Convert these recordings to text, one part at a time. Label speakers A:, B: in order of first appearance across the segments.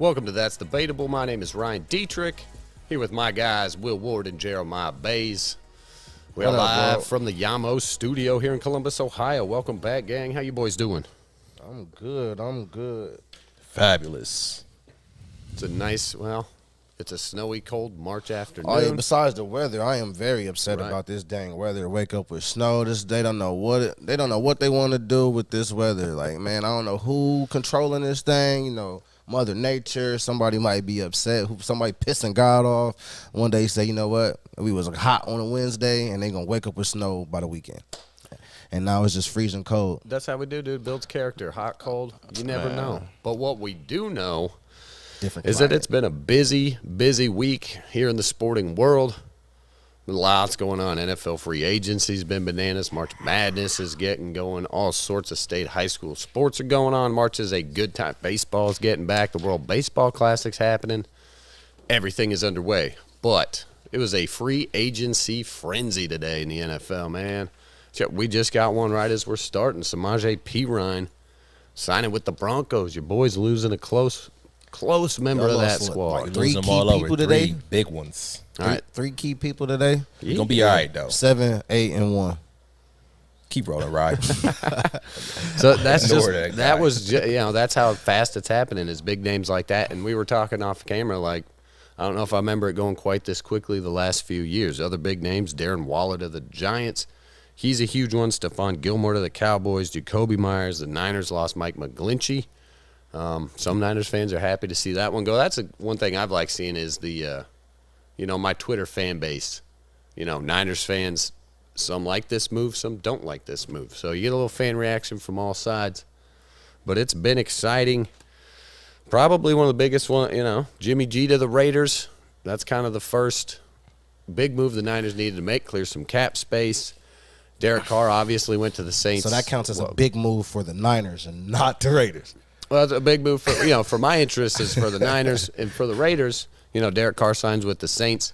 A: Welcome to That's Debatable. My name is Ryan Dietrich, here with my guys, Will Ward and Jeremiah Bays. We are live from the Yamo studio here in Columbus, Ohio. Welcome back, gang. How you boys doing?
B: I'm good.
C: Fabulous.
A: It's a nice, it's a snowy, cold March afternoon.
B: Oh, yeah, besides the weather, I am very upset about this dang weather. Wake up with snow. They don't know what they want to do with this weather. Like, man, I don't know who controlling this thing. You know, Mother Nature. Somebody might be upset. Somebody pissing God off. One day say, you know what? We was hot on a Wednesday, and they gonna wake up with snow by the weekend. And now it's just freezing cold.
A: That's how we do, dude. Builds character. Hot, cold. You never know. But what we do know is that it's been a busy week here in the sporting world. Lots going on. NFL free agency's been bananas. March Madness is getting going. All sorts of state high school sports are going on. March is a good time. Baseball's getting back. The World Baseball Classic's happening. Everything is underway. But it was a free agency frenzy today in the NFL, man. We just got one right as we're starting. Samaje Perine signing with the Broncos. Your boys losing a close member of that squad.
C: Like, losing them all over.
B: Today?
C: 3 big ones.
B: All right. Three key people today.
C: You're going to be all right, though.
B: 7, 8, and 1.
C: Keep rolling, Rod.
A: So that's that's how fast it's happening is big names like that. And we were talking off camera, like, I don't know if I remember it going quite this quickly the last few years. Other big names, Darren Waller to the Giants. He's a huge one. Stephon Gilmore to the Cowboys. Jacoby Myers. The Niners lost Mike McGlinchey. Some Niners fans are happy to see that one go. That's one thing I've liked seeing is the, my Twitter fan base. Niners fans, some like this move, some don't like this move. So you get a little fan reaction from all sides. But it's been exciting. Probably one of the biggest one, Jimmy G to the Raiders. That's kind of the first big move the Niners needed to make, clear some cap space. Derek Carr obviously went to the Saints.
B: So that counts as a big move for the Niners and not the Raiders.
A: Well, it's a big move for my interest is for the Niners and for the Raiders. Derek Carr signs with the Saints,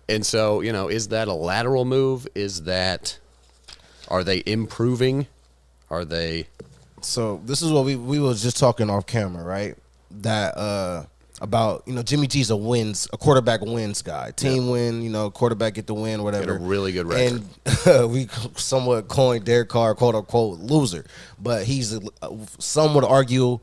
A: and so is that a lateral move? Are they improving? Are they?
B: So this is what we were just talking off camera, right? That about Jimmy G's a quarterback wins guy. Team win, quarterback get the win, whatever.
A: Get a really good record.
B: And we somewhat coined Derek Carr quote unquote loser, but he's some would argue,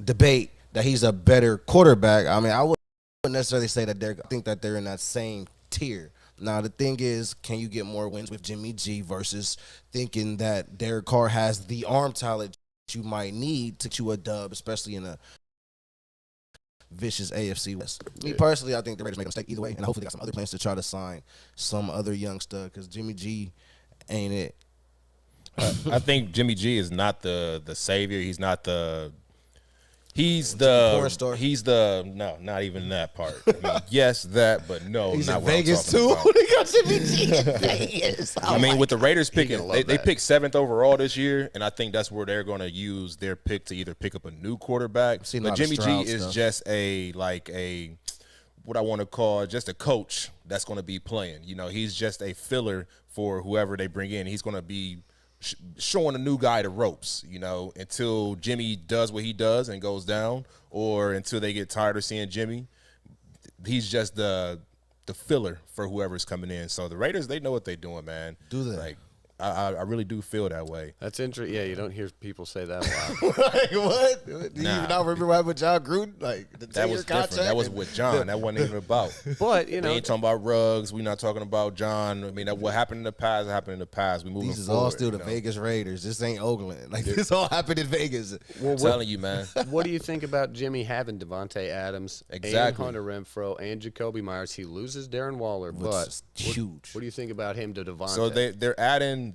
B: debate that he's a better quarterback. I mean, I wouldn't necessarily say that I think that they're in that same tier. Now the thing is, can you get more wins with Jimmy G versus thinking that Derek Carr has the arm talent you might need to chew a dub, especially in a vicious AFC West. Me personally, I think the Raiders made a mistake either way, and hopefully they got some other plans to try to sign some other young stud because Jimmy G ain't it.
C: I think Jimmy G is not the savior. He's not the. He's
B: porn star.
C: No, not even that part. I mean, yes, that, but no.
B: He's
C: not
B: in
C: what
B: Vegas
C: I'm
B: too.
C: talking about.
B: They got Jimmy G in Vegas.
C: I mean, with the Raiders picking, they picked 7th overall this year, and I think that's where they're going to use their pick to either pick up a new quarterback. But Jimmy G is just what I want to call just a coach that's going to be playing. He's just a filler for whoever they bring in. He's going to be showing a new guy the ropes, until Jimmy does what he does and goes down, or until they get tired of seeing Jimmy. He's just the filler for whoever's coming in. So the Raiders, they know what they're doing, man.
B: Do they?
C: Like, I really do feel that way.
A: That's interesting. Yeah, you don't hear people say that a lot.
B: Like, what? Do you even not remember what happened with John Gruden? Like,
C: that was different. That was with John. That wasn't even about.
A: But,
C: we ain't talking about Ruggs. We're not talking about John. I mean, what happened in the past happened in the past. We moving
B: These is
C: forward,
B: all still the Vegas Raiders. This ain't Oakland. Like, this all happened in Vegas.
C: I'm telling you, man.
A: What do you think about Jimmy having Devontae Adams and Hunter Renfrow and Jacoby Myers? He loses Darren Waller, but
B: huge.
A: What do you think about him to Devontae?
C: So they're adding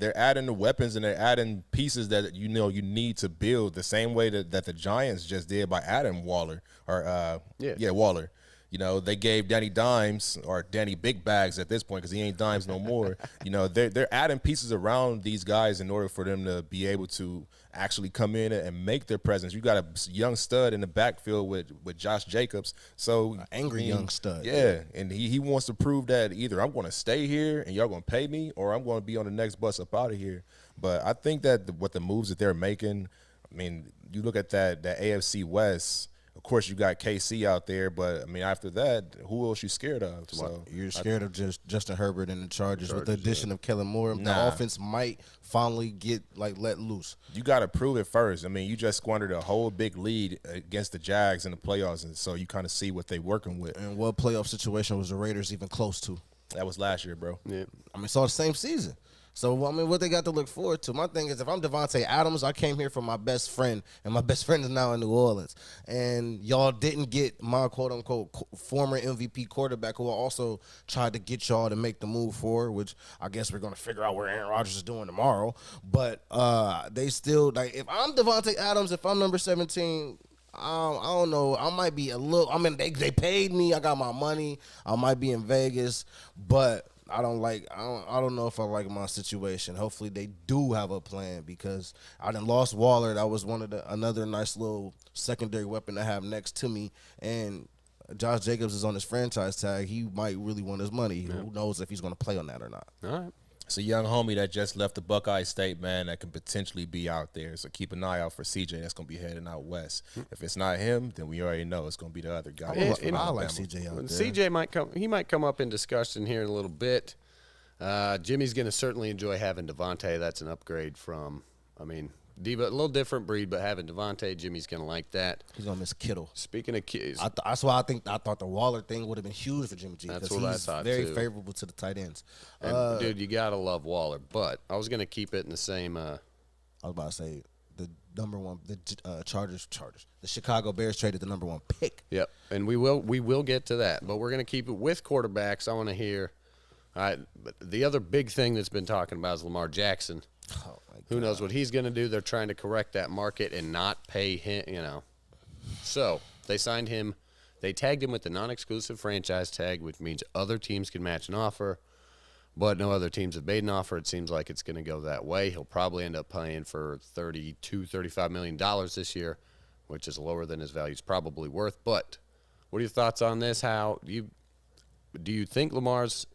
C: the weapons and they're adding pieces that you need to build the same way that the Giants just did by adding Waller Waller. They gave Danny Dimes or Danny Big Bags at this point because he ain't Dimes no more. They're adding pieces around these guys in order for them to be able to actually come in and make their presence. You got a young stud in the backfield with Josh Jacobs. So
B: angry young stud.
C: Yeah, and he wants to prove that either I'm going to stay here and y'all going to pay me, or I'm going to be on the next bus up out of here. But I think that what the moves that they're making, I mean, you look at that AFC West. Of course, you got KC out there, but I mean, after that, who else you scared of? So
B: you're scared of just Justin Herbert and the Chargers with the addition of Kellen Moore. The offense might finally get let loose.
C: You got to prove it first. I mean, you just squandered a whole big lead against the Jags in the playoffs, and so you kind of see what they're working with.
B: And what playoff situation was the Raiders even close to?
C: That was last year, bro.
A: Yeah.
B: I mean, it's all the same season. So, I mean, what they got to look forward to? My thing is, if I'm Devontae Adams, I came here for my best friend, and my best friend is now in New Orleans. And y'all didn't get my quote-unquote former MVP quarterback, who also tried to get y'all to make the move forward, which I guess we're going to figure out where Aaron Rodgers is doing tomorrow. But they still, if I'm Devontae Adams, if I'm number 17, I don't know. I might be a little. I mean, they paid me. I got my money. I might be in Vegas, but I don't know if I like my situation. Hopefully, they do have a plan, because I done lost Waller. That was another nice little secondary weapon to have next to me, and Josh Jacobs is on his franchise tag. He might really want his money. Yeah. Who knows if he's going to play on that or not?
A: All right.
C: It's a young homie that just left the Buckeye State, man, that can potentially be out there. So keep an eye out for CJ. That's going to be heading out west. If it's not him, then we already know it's going to be the other guy.
B: I like CJ out there.
A: CJ might come. He might come up in discussion here in a little bit. Jimmy's going to certainly enjoy having Devontae. That's an upgrade from, Diva, a little different breed, but having Devontae, Jimmy's going to like that.
B: He's going to miss Kittle.
A: Speaking of kids,
B: that's why I thought the Waller thing would have been huge for Jimmy G.
A: That's what I thought,
B: very
A: too.
B: favorable to the tight ends.
A: And, dude, you got to love Waller. But I was going to keep it in the same.
B: I was about to say the number one, the Chargers. The Chicago Bears traded the number one pick.
A: Yep, and we will get to that. But we're going to keep it with quarterbacks. I want to hear. All right, but the other big thing that's been talking about is Lamar Jackson.
B: Oh,
A: who knows what he's going to do? They're trying to correct that market and not pay him, So they signed him. They tagged him with the non-exclusive franchise tag, which means other teams can match an offer, but no other teams have made an offer. It seems like it's going to go that way. He'll probably end up paying for $35 million this year, which is lower than his value is probably worth. But what are your thoughts on this? How do you think Lamar's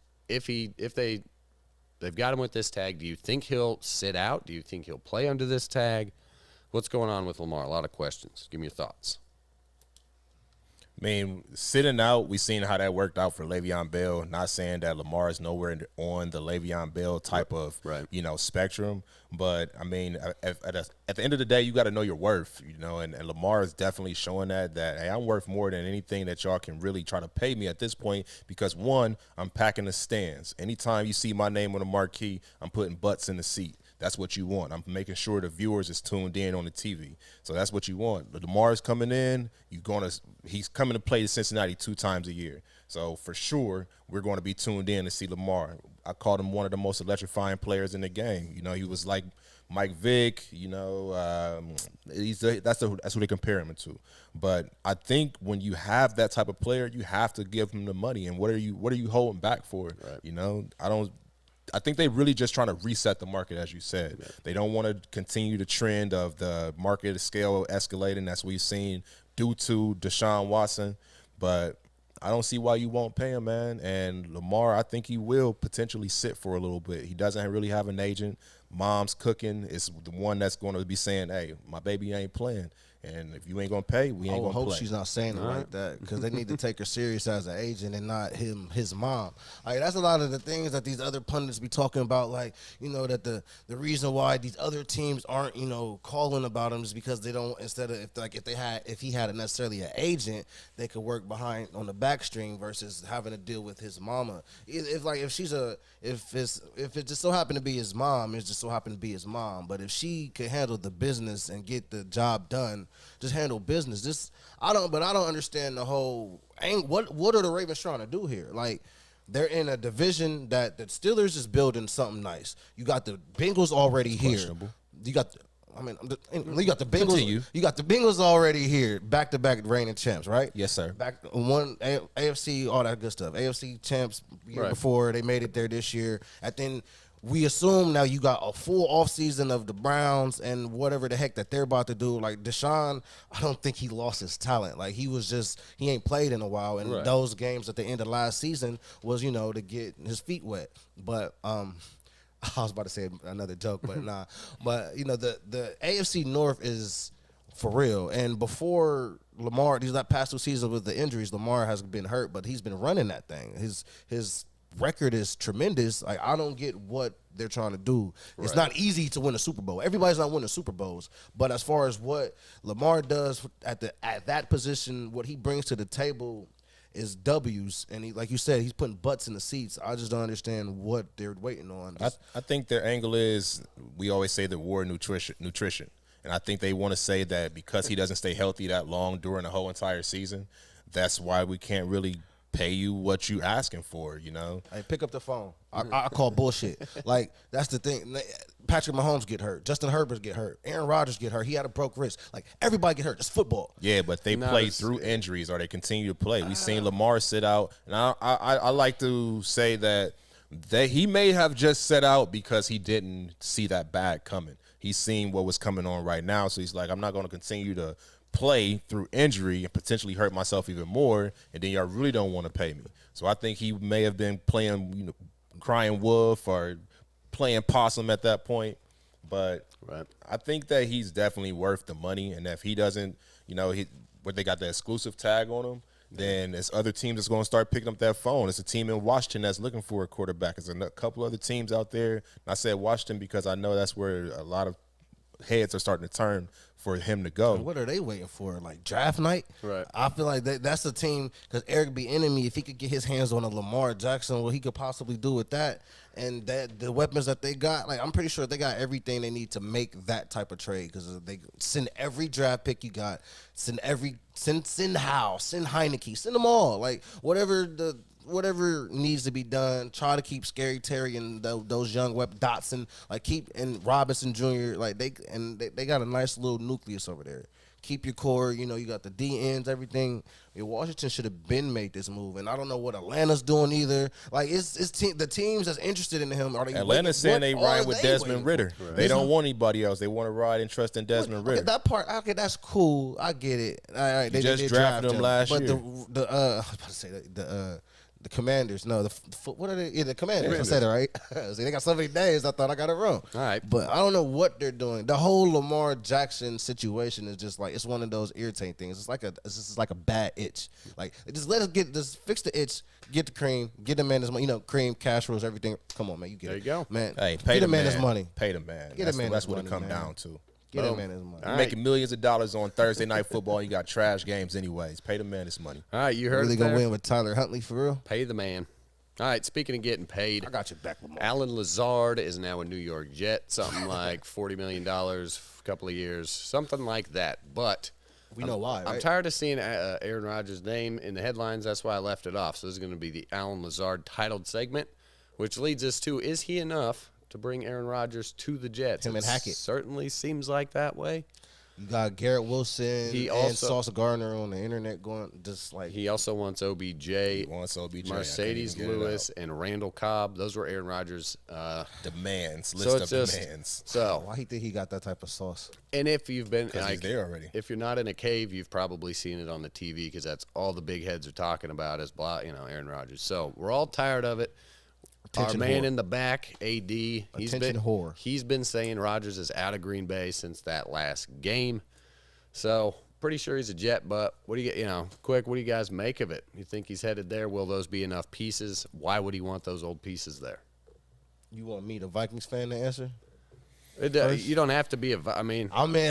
A: they've got him with this tag, do you think he'll sit out? Do you think he'll play under this tag? What's going on with Lamar? A lot of questions. Give me your thoughts.
C: I mean, sitting out, we've seen how that worked out for Le'Veon Bell. Not saying that Lamar is nowhere on the Le'Veon Bell type of, spectrum. But, I mean, at the end of the day, you got to know your worth, and Lamar is definitely showing that, hey, I'm worth more than anything that y'all can really try to pay me at this point, because, one, I'm packing the stands. Anytime you see my name on the marquee, I'm putting butts in the seat. That's what you want. I'm making sure the viewers is tuned in on the TV. So that's what you want. Lamar's coming in. He's coming to play Cincinnati 2 times a year. So for sure, we're going to be tuned in to see Lamar. I called him one of the most electrifying players in the game. He was like Mike Vick. That's who they compare him to. But I think when you have that type of player, you have to give him the money. And what are you holding back for? Right. I think they're really just trying to reset the market, as you said. Yeah. They don't want to continue the trend of the market scale escalating, as we've seen due to Deshaun Watson. But I don't see why you won't pay him, man. And Lamar, I think he will potentially sit for a little bit. He doesn't really have an agent. Mom's cooking is the one that's going to be saying, hey, my baby ain't playing. And if you ain't going to pay, we ain't going to play.
B: I hope she's not saying it like that, because they need to take her serious as an agent and not his mom. That's a lot of the things that these other pundits be talking about, that the reason why these other teams aren't, calling about him is because they don't, instead of, if he had necessarily an agent, they could work behind on the backstring versus having to deal with his mama. If it just so happened to be his mom, it just so happened to be his mom. But if she could handle the business and get the job done, just handle business. I don't understand the whole. What are the Ravens trying to do here? They're in a division that the Steelers is building something nice. You got the Bengals already here. You got the Bengals.
C: Continue.
B: You got the Bengals already here, back-to-back reigning champs, right?
C: Yes, sir.
B: Back one AFC, all that good stuff. AFC champs year before, they made it there this year. And then we assume now you got a full offseason of the Browns and whatever the heck that they're about to do. Deshaun, I don't think he lost his talent. He ain't played in a while. And those games at the end of last season was, to get his feet wet. But I was about to say another joke, but nah. But, the AFC North is for real. And before Lamar, these past 2 seasons with the injuries, Lamar has been hurt, but he's been running that thing. His record is tremendous. Like, I don't get what they're trying to do. It's not easy to win a Super Bowl. Everybody's not winning Super Bowls, but as far as what Lamar does at that position, what he brings to the table is W's, and he, like you said, he's putting butts in the seats. I just don't understand what they're waiting on.
C: I think their angle is, we always say the war nutrition. And I think they want to say that because he doesn't stay healthy that long during the whole entire season, that's why we can't really pay you what you asking for, you know?
B: Hey, pick up the phone. I call bullshit. Like, that's the thing. Patrick Mahomes get hurt. Justin Herbert get hurt. Aaron Rodgers get hurt. He had a broke wrist. Like, everybody get hurt. It's football.
C: Yeah, but they play through injuries or they continue to play. We've seen Lamar sit out. And I like to say that he may have just set out because he didn't see that bag coming. He's seen what was coming on right now, so he's like, I'm not going to continue to play through injury and potentially hurt myself even more, and then y'all really don't want to pay me. So I think he may have been playing, crying wolf or playing possum at that point. But I think that he's definitely worth the money, and if he doesn't, where they got the exclusive tag on him, then it's other teams that's going to start picking up that phone. It's a team in Washington that's looking for a quarterback. There's a couple other teams out there. And I said Washington because I know that's where a lot of heads are starting to turn for him to go.
B: What are they waiting for? Like draft night?
A: Right.
B: I feel like that's the team, because Eric Bieniemy, if he could get his hands on a Lamar Jackson, what he could possibly do with that, and that the weapons that they got, like I'm pretty sure they got everything they need to make that type of trade, because they send every draft pick you got, send Howe, send Heineke, send them all, like whatever needs to be done. Try to keep Scary Terry and those young Dotson, like and Robinson Jr. Like they got a nice little nucleus over there. Keep your core. You got the D ends, everything. Washington should have been made this move, and I don't know what Atlanta's doing either. Like the teams that's interested in him.
C: Atlanta's saying they ride with Desmond Ritter. Right. They don't want anybody else. They want to ride and trust in Desmond Ritter.
B: That part, okay, that's cool. I get it. All right,
C: they just drafted him last year.
B: But I was about to say the Commanders, no, what are they? Yeah, the Commanders. I said it right. See, they got so many names, I thought I got it wrong.
A: All right.
B: But I don't know what they're doing. The whole Lamar Jackson situation is just like, it's one of those irritating things. It's just like a bad itch. Like, just fix the itch, get the cream, get the man his money. Cream, cash rules, everything. Come on, man, you get
A: there
B: it.
A: There you go.
B: Man,
C: hey, pay the man his
B: money.
C: Pay the man. That's what it comes down to.
B: Get that man his money.
C: You're making millions of dollars on Thursday Night Football. You got trash games anyways. Pay the man his money.
A: All right, you heard
B: really
A: it
B: gonna win with Tyler Huntley for real?
A: Pay the man. All right, speaking of getting paid,
B: I got you back, Lamar.
A: Alan Lazard is now a New York Jet, something like $40 million a couple of years, something like that. But
B: we know why, right?
A: I'm tired of seeing Aaron Rodgers' name in the headlines. That's why I left it off. So this is going to be the Alan Lazard titled segment, which leads us to, is he enough to bring Aaron Rodgers to the Jets?
B: Him and Hackett.
A: Certainly seems like that way.
B: You got Garrett Wilson and Sauce Gardner on the internet going just like.
A: He also wants OBJ.
C: He wants OBJ.
A: Mercedes Lewis and Randall Cobb. Those were Aaron Rodgers'
C: demands. Demands.
B: So why he think he got that type of sauce?
A: And if you've been
C: he's there already.
A: If you're not in a cave, you've probably seen it on the TV, because that's all the big heads are talking about is Aaron Rodgers. So we're all tired of it. Our man in the back, AD, he's been saying Rodgers is out of Green Bay since that last game. So pretty sure he's a Jet, but what do you get? Quick, what do you guys make of it? You think he's headed there? Will those be enough pieces? Why would he want those old pieces there?
B: You want me, the Vikings fan, to answer?
A: You don't have to be I mean,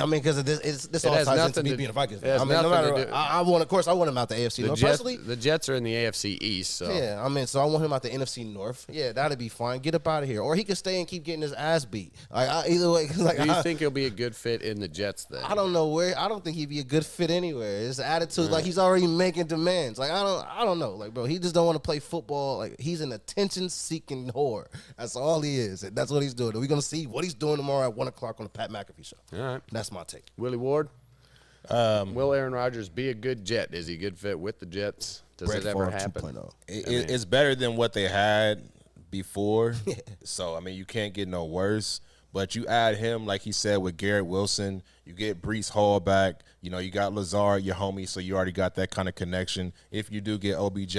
B: because this all ties into me being a Vikings fan. No matter, I want him out the AFC North. Personally,
A: the Jets are in the AFC East, so
B: yeah, so I want him out the NFC North. Yeah, that'd be fine. Get up out of here, or he could stay and keep getting his ass beat. Either way,
A: do you think he'll be a good fit in the Jets then?
B: I don't know where. I don't think he'd be a good fit anywhere. His attitude, like he's already making demands. Like I don't know. Like, bro, he just don't want to play football. Like, he's an attention-seeking whore. That's all he is. That's what he's doing. We're gonna see what he's doing tomorrow at 1:00 on the Pat McAfee show.
A: All right.
B: That's my take.
A: Willie Ward? Will Aaron Rodgers be a good Jet? Is he a good fit with the Jets? Does it ever happen?
C: It's better than what they had before. So, you can't get no worse. But you add him, like he said, with Garrett Wilson. You get Breece Hall back. You got Lazard, your homie, so you already got that kind of connection. If you do get OBJ,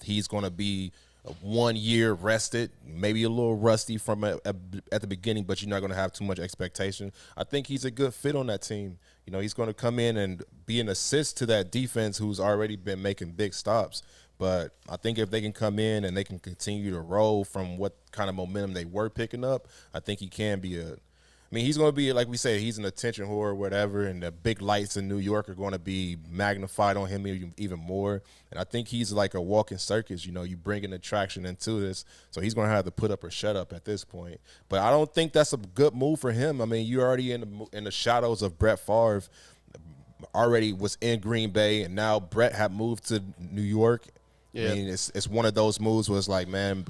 C: he's going to be 1 year rested, maybe a little rusty from at the beginning, but you're not going to have too much expectation. I think he's a good fit on that team. You know, he's going to come in and be an assist to that defense who's already been making big stops. But I think if they can come in and they can continue to roll from what kind of momentum they were picking up, I think he can be he's going to be, like we say, he's an attention whore or whatever, and the big lights in New York are going to be magnified on him even more. And I think he's like a walking circus. You know, you bring an attraction into this, so he's going to have to put up or shut up at this point. But I don't think that's a good move for him. I mean, you're already in the shadows of Brett Favre, already was in Green Bay, and now Brett had moved to New York. Yeah. I mean, it's one of those moves where it's like, man,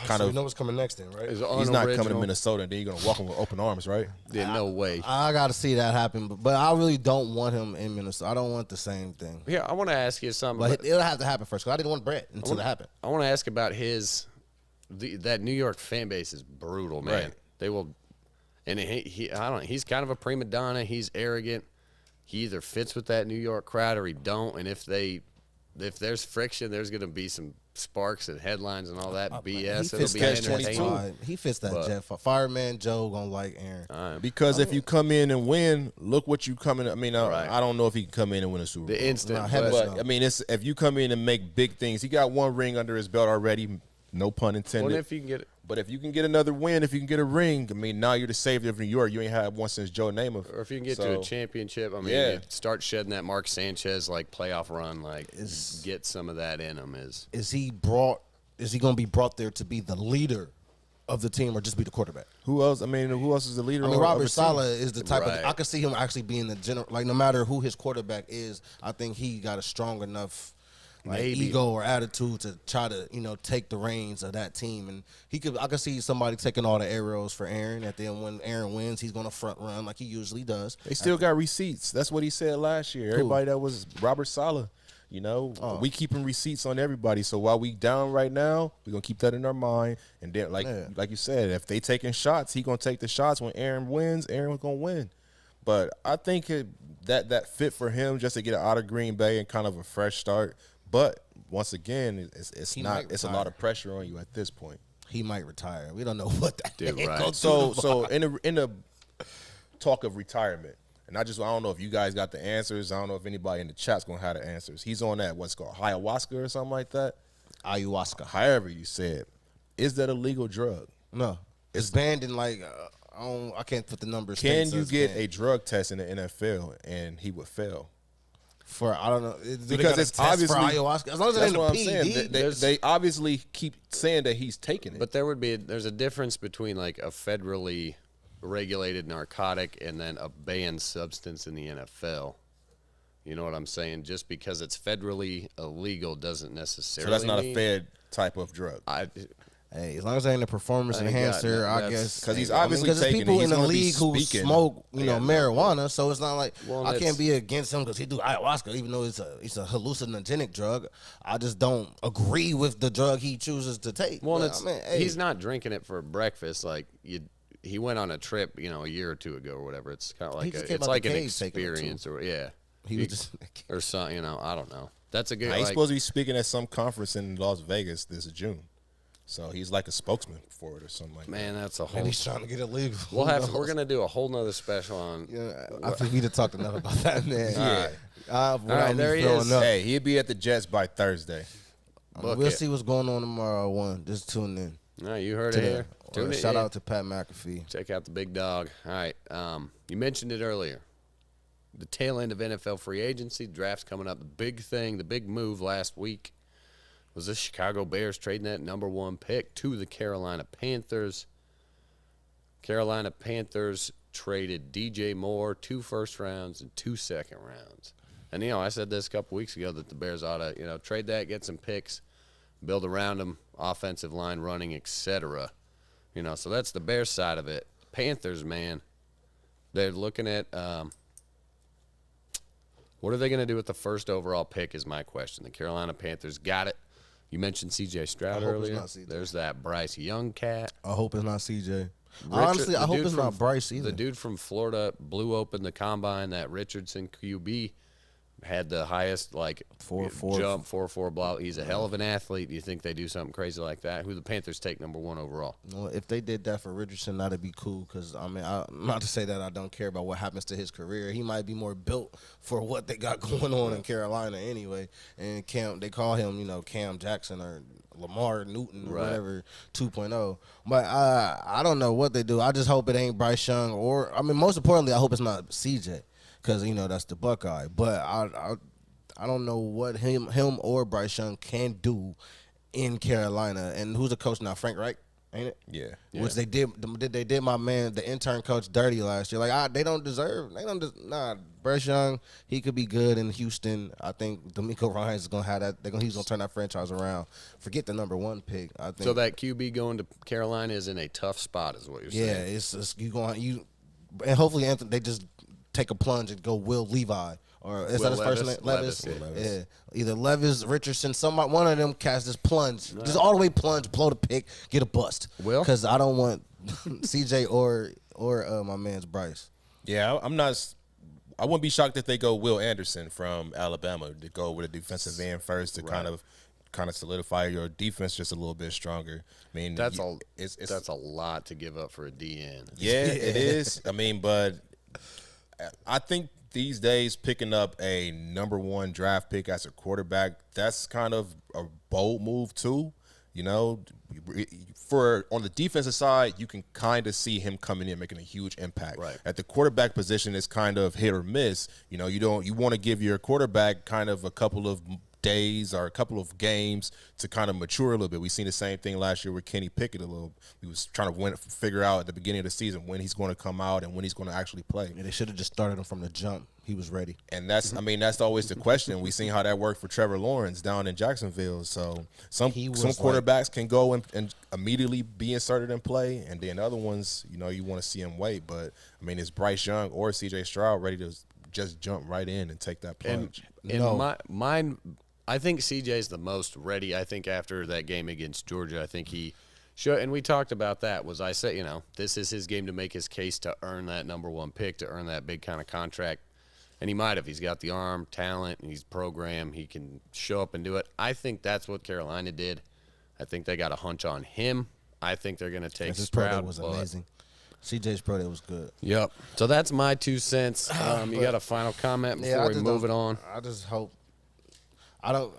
C: kind
B: so
C: of.
B: You know what's coming next then, right?
C: He's not coming to Minnesota, and then you're going to welcome with open arms, right?
A: Yeah, no way.
B: I got to see that happen, but I really don't want him in Minnesota. I don't want the same thing.
A: Yeah, I want to ask you something.
B: But it'll have to happen first, because I didn't want Brett until it happened.
A: I want to ask about that New York fan base is brutal, man.
C: Right.
A: They will, and I don't know, he's kind of a prima donna. He's arrogant. He either fits with that New York crowd or he don't, and if there's friction, there's going to be some sparks and headlines and all that BS.
B: He fits
A: It'll be entertaining.
B: He fits that jet. Fireman Joe gonna like Aaron.
C: Because if you come in and win, look what you come in. I mean, I don't know if he can come in and win a Super Bowl.
A: The instant.
C: But I mean, if you come in and make big things, he got one ring under his belt already. No pun intended.
A: Well, if you can get it.
C: But if you can get another win, if you can get a ring, I mean, now you're the savior of New York. You ain't had one since Joe Namath.
A: Or if you can get to a championship, I mean, you start shedding that Mark Sanchez like playoff run, like get some of that in him. Is he going to be brought there to be the leader of the team or just be the quarterback?
C: Who else? I mean, who else is the leader?
B: I mean, Robert Saleh is the type of. I could see him actually being the general. Like, no matter who his quarterback is, I think he got a strong enough ego or attitude to try to take the reins of that team, and I could see somebody taking all the arrows for Aaron. At the end, when Aaron wins, he's going to front run like he usually does.
C: They still got receipts. That's what he said last year. Everybody that was Robert Saleh. We keeping receipts on everybody. So while we down right now, we're gonna keep that in our mind. And then, like you said, if they taking shots, he gonna take the shots. When Aaron wins, Aaron's gonna win. But I think that fit for him just to get out of Green Bay and kind of a fresh start. But once again, it's a lot of pressure on you at this point.
B: He might retire. We don't know what that
A: dude. Right.
C: So in the talk of retirement. And I don't know if you guys got the answers. I don't know if anybody in the chat's going to have the answers. He's on that, what's called ayahuasca or something like that.
B: Ayahuasca.
C: However you said. Is that a legal drug?
B: No. It's banned in I can't put the numbers.
C: Can you get a drug test in the NFL and he would fail?
B: I don't know.
C: Because it's obviously.
B: For ayahuasca? As long as it's
C: I'm saying. They obviously keep saying that he's taking it.
A: But there's a difference between like a federally regulated narcotic and then a banned substance in the NFL. You know what I'm saying? Just because it's federally illegal doesn't necessarily.
C: So that's not a Fed type of drug.
B: Hey, as long as I ain't a performance enhancer, I guess.
C: Because he's obviously taking it.
B: People in the league who smoke, marijuana, so it's not like I can't be against him because he do ayahuasca, even though it's a hallucinogenic drug. I just don't agree with the drug he chooses to take.
A: Well, he's not drinking it for breakfast like you. He went on a trip, a year or two ago or whatever. It's kind of like an experience, or
B: he was just
A: or something. I don't know. That's a good.
C: He's supposed to be speaking at some conference in Las Vegas this June, so he's like a spokesman for it or something like that.
A: Man, that's a whole.
B: And he's trying to get it legal.
A: We're gonna do a whole nother special on.
B: I think we talked enough about that, man.
A: All right, there he is.
C: Hey, he'll be at the Jets by Thursday.
B: We'll see what's going on tomorrow. Just tune in.
A: No, you heard it here.
B: Shout out to Pat McAfee.
A: Check out the big dog. All right. You mentioned it earlier. The tail end of NFL free agency. Draft's coming up. The big thing, the big move last week was the Chicago Bears trading that #1 pick to the Carolina Panthers. Carolina Panthers traded DJ Moore, 2 first rounds and 2 second rounds. And, I said this a couple weeks ago that the Bears ought to, trade that, get some picks, build around them, offensive line running, etc. So that's the Bears side of it. Panthers, man, they're looking at what are they going to do with the first overall pick is my question. The Carolina Panthers got it. You mentioned C.J. Stroud earlier. There's that Bryce Young cat.
B: I hope it's not C.J. Honestly, I hope it's not Bryce either.
A: The dude from Florida blew open the combine, that Richardson QB. had the highest
B: 4-4
A: jump, 4.4 block. He's a hell of an athlete. Do you think they do something crazy like that? Who the Panthers take number 1 overall?
B: Well, if they did that for Richardson, that'd be cool. Because not to say that I don't care about what happens to his career. He might be more built for what they got going on in Carolina anyway. And Cam, they call him, Cam Jackson or Lamar Newton or whatever 2.0. But I don't know what they do. I just hope it ain't Bryce Young most importantly, I hope it's not CJ. Because, that's the Buckeye. But I don't know what him or Bryce Young can do in Carolina. And who's the coach now? Frank Reich, ain't it?
C: Yeah.
B: Which they did my man, the intern coach, dirty last year. They don't deserve. Bryce Young, he could be good in Houston. I think D'Amico Ryans is gonna have that. He's gonna turn that franchise around. Forget the number 1 pick. I think
A: so. That QB going to Carolina is in a tough spot, is what you're saying.
B: Yeah, it's and hopefully Anthony, they just take a plunge and go Will Levi. Or is that his first name? Levis. Yeah. Either Levis, Richardson, one of them cats just plunge. No. Just all the way plunge, blow the pick, get a bust.
A: Will?
B: Because I don't want CJ or my man's Bryce.
C: Yeah, I wouldn't be shocked if they go Will Anderson from Alabama to go with a defensive end first to kind of solidify your defense just a little bit stronger. I mean,
A: that's a lot to give up for a DN.
C: Yeah, it is. But I think these days picking up a number 1 draft pick as a quarterback, that's kind of a bold move too. For on the defensive side, you can kind of see him coming in making a huge impact.
A: Right.
C: At the quarterback position, it's kind of hit or miss. You want to give your quarterback kind of a couple of days or a couple of games to kind of mature a little bit. We seen the same thing last year with Kenny Pickett He was trying to figure out at the beginning of the season when he's going to come out and when he's going to actually play.
B: Yeah, they should have just started him from the jump. He was ready.
C: And that's always the question. We seen how that worked for Trevor Lawrence down in Jacksonville. So some quarterbacks can go and immediately be inserted in play, and then other ones, you want to see him wait. But is Bryce Young or CJ Stroud ready to just jump right in and take that plunge?
A: Mine, I think CJ's the most ready. I think after that game against Georgia, I think he should. And we talked about that. I said, this is his game to make his case to earn that number 1 pick, to earn that big kind of contract. And he might have. He's got the arm, talent, and he's programmed. He can show up and do it. I think that's what Carolina did. I think they got a hunch on him. I think they're going to take Stroud.
B: Pro day was amazing. CJ's pro day was good.
A: Yep. So that's my 2 cents. You got a final comment before we move it on?
B: I just hope. I don't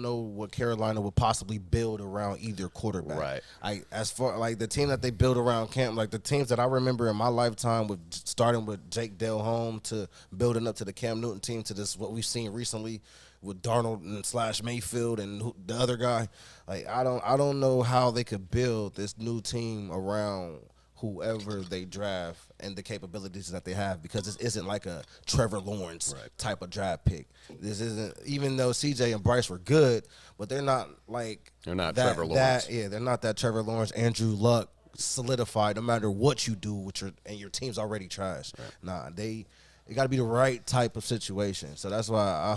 B: know what Carolina would possibly build around either quarterback.
A: Right.
B: As far the team that they build around Cam, the teams that I remember in my lifetime, with starting with Jake Delhomme to building up to the Cam Newton team to this what we've seen recently with Darnold and / Mayfield and the other guy. I don't know how they could build this new team around whoever they draft and the capabilities that they have, because this isn't like a Trevor Lawrence type of draft pick. This isn't, even though CJ and Bryce were good, but they're not
A: Trevor Lawrence.
B: They're not that Trevor Lawrence, Andrew Luck solidified no matter what you do with your team's already trash. Right. It got to be the right type of situation. So that's why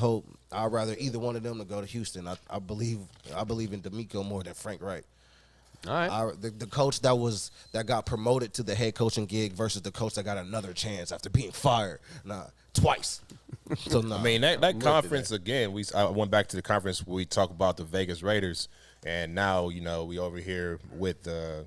B: I'd rather either one of them to go to Houston. I believe in D'Amico more than Frank Reich.
A: All right.
B: The coach that got promoted to the head coaching gig versus the coach that got another chance after being fired. Twice. So
C: that conference again. I went back to the conference where we talk about the Vegas Raiders, and now we over here with the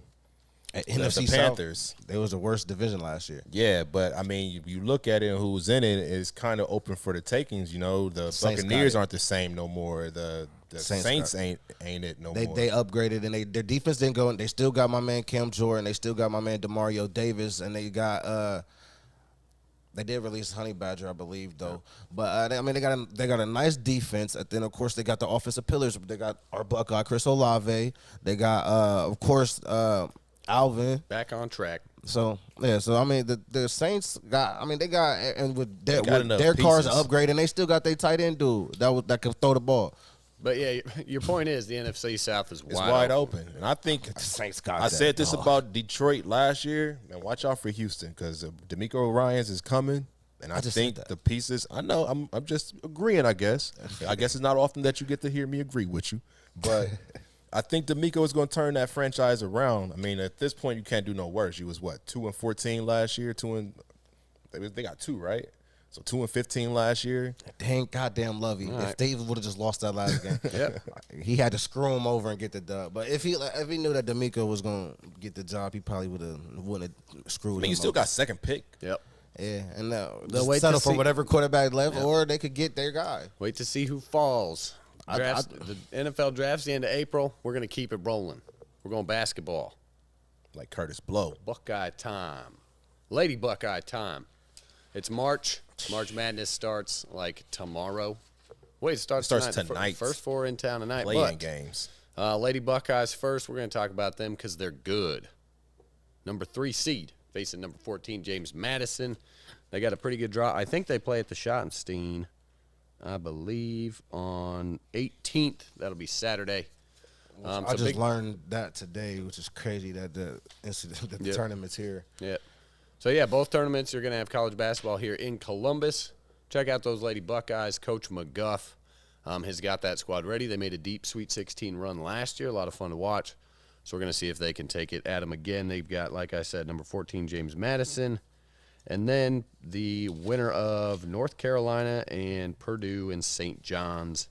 B: NFC
C: Panthers.
B: South, it was the worst division last year.
C: Yeah, but you look at it and who's in it, it's kind of open for the takings. The
B: Saints
C: Buccaneers aren't the same no more. The Saints ain't it no more.
B: They upgraded, and their defense didn't go. And they still got my man Cam Jordan. They still got my man DeMario Davis, and they got they did release Honey Badger, I believe, though. But they got a nice defense. And then of course they got the offensive pillars. They got our Buckeye Chris Olave. They got of course Alvin
A: back on track.
B: So the Saints got. They got, and with their cars upgrade, and they still got their tight end dude that can throw the ball.
A: But yeah, your point is the NFC South is
C: wide open, and I think
B: the Saints got.
C: I said this about Detroit last year, and watch out for Houston because D'Amico Ryans is coming, and I think the pieces. I know I'm just agreeing. I guess it's not often that you get to hear me agree with you, but I think D'Amico is going to turn that franchise around. At this point, you can't do no worse. You was 2-14 last year. They got 2, right? So 2-15 last year.
B: Dang, goddamn Lovey.
A: All
B: If
A: right.
B: David would have just lost that last game, he had to screw him over and get the dub. But if he knew that D'Amico was gonna get the job, he probably wouldn't have screwed.
C: I mean, he still got second pick.
A: Yep.
B: Yeah, and
A: They'll wait
B: settle
A: to
B: for
A: see.
B: whatever quarterback left, or they could get their guy.
A: Wait to see who falls. The NFL draft's the end of April. We're going to keep it rolling. We're going basketball.
C: Like Curtis Blow.
A: Buckeye time. Lady Buckeye time. It's March. March Madness starts like tomorrow. Wait, it starts
C: tonight.
A: First four in town tonight.
C: Play-in games.
A: Lady Buckeyes first. We're going to talk about them because they're good. Number 3 seed facing number 14, James Madison. They got a pretty good draw. I think they play at the Schottenstein, I believe, on 18th. That'll be Saturday.
B: I just learned that today, which is crazy that the tournament's here.
A: Yeah. So, yeah, both tournaments are going to have college basketball here in Columbus. Check out those Lady Buckeyes. Coach McGuff has got that squad ready. They made a deep Sweet 16 run last year. A lot of fun to watch. So we're going to see if they can take it at them again. They've got, like I said, number 14, James Madison. And then the winner of North Carolina and Purdue and St. John's,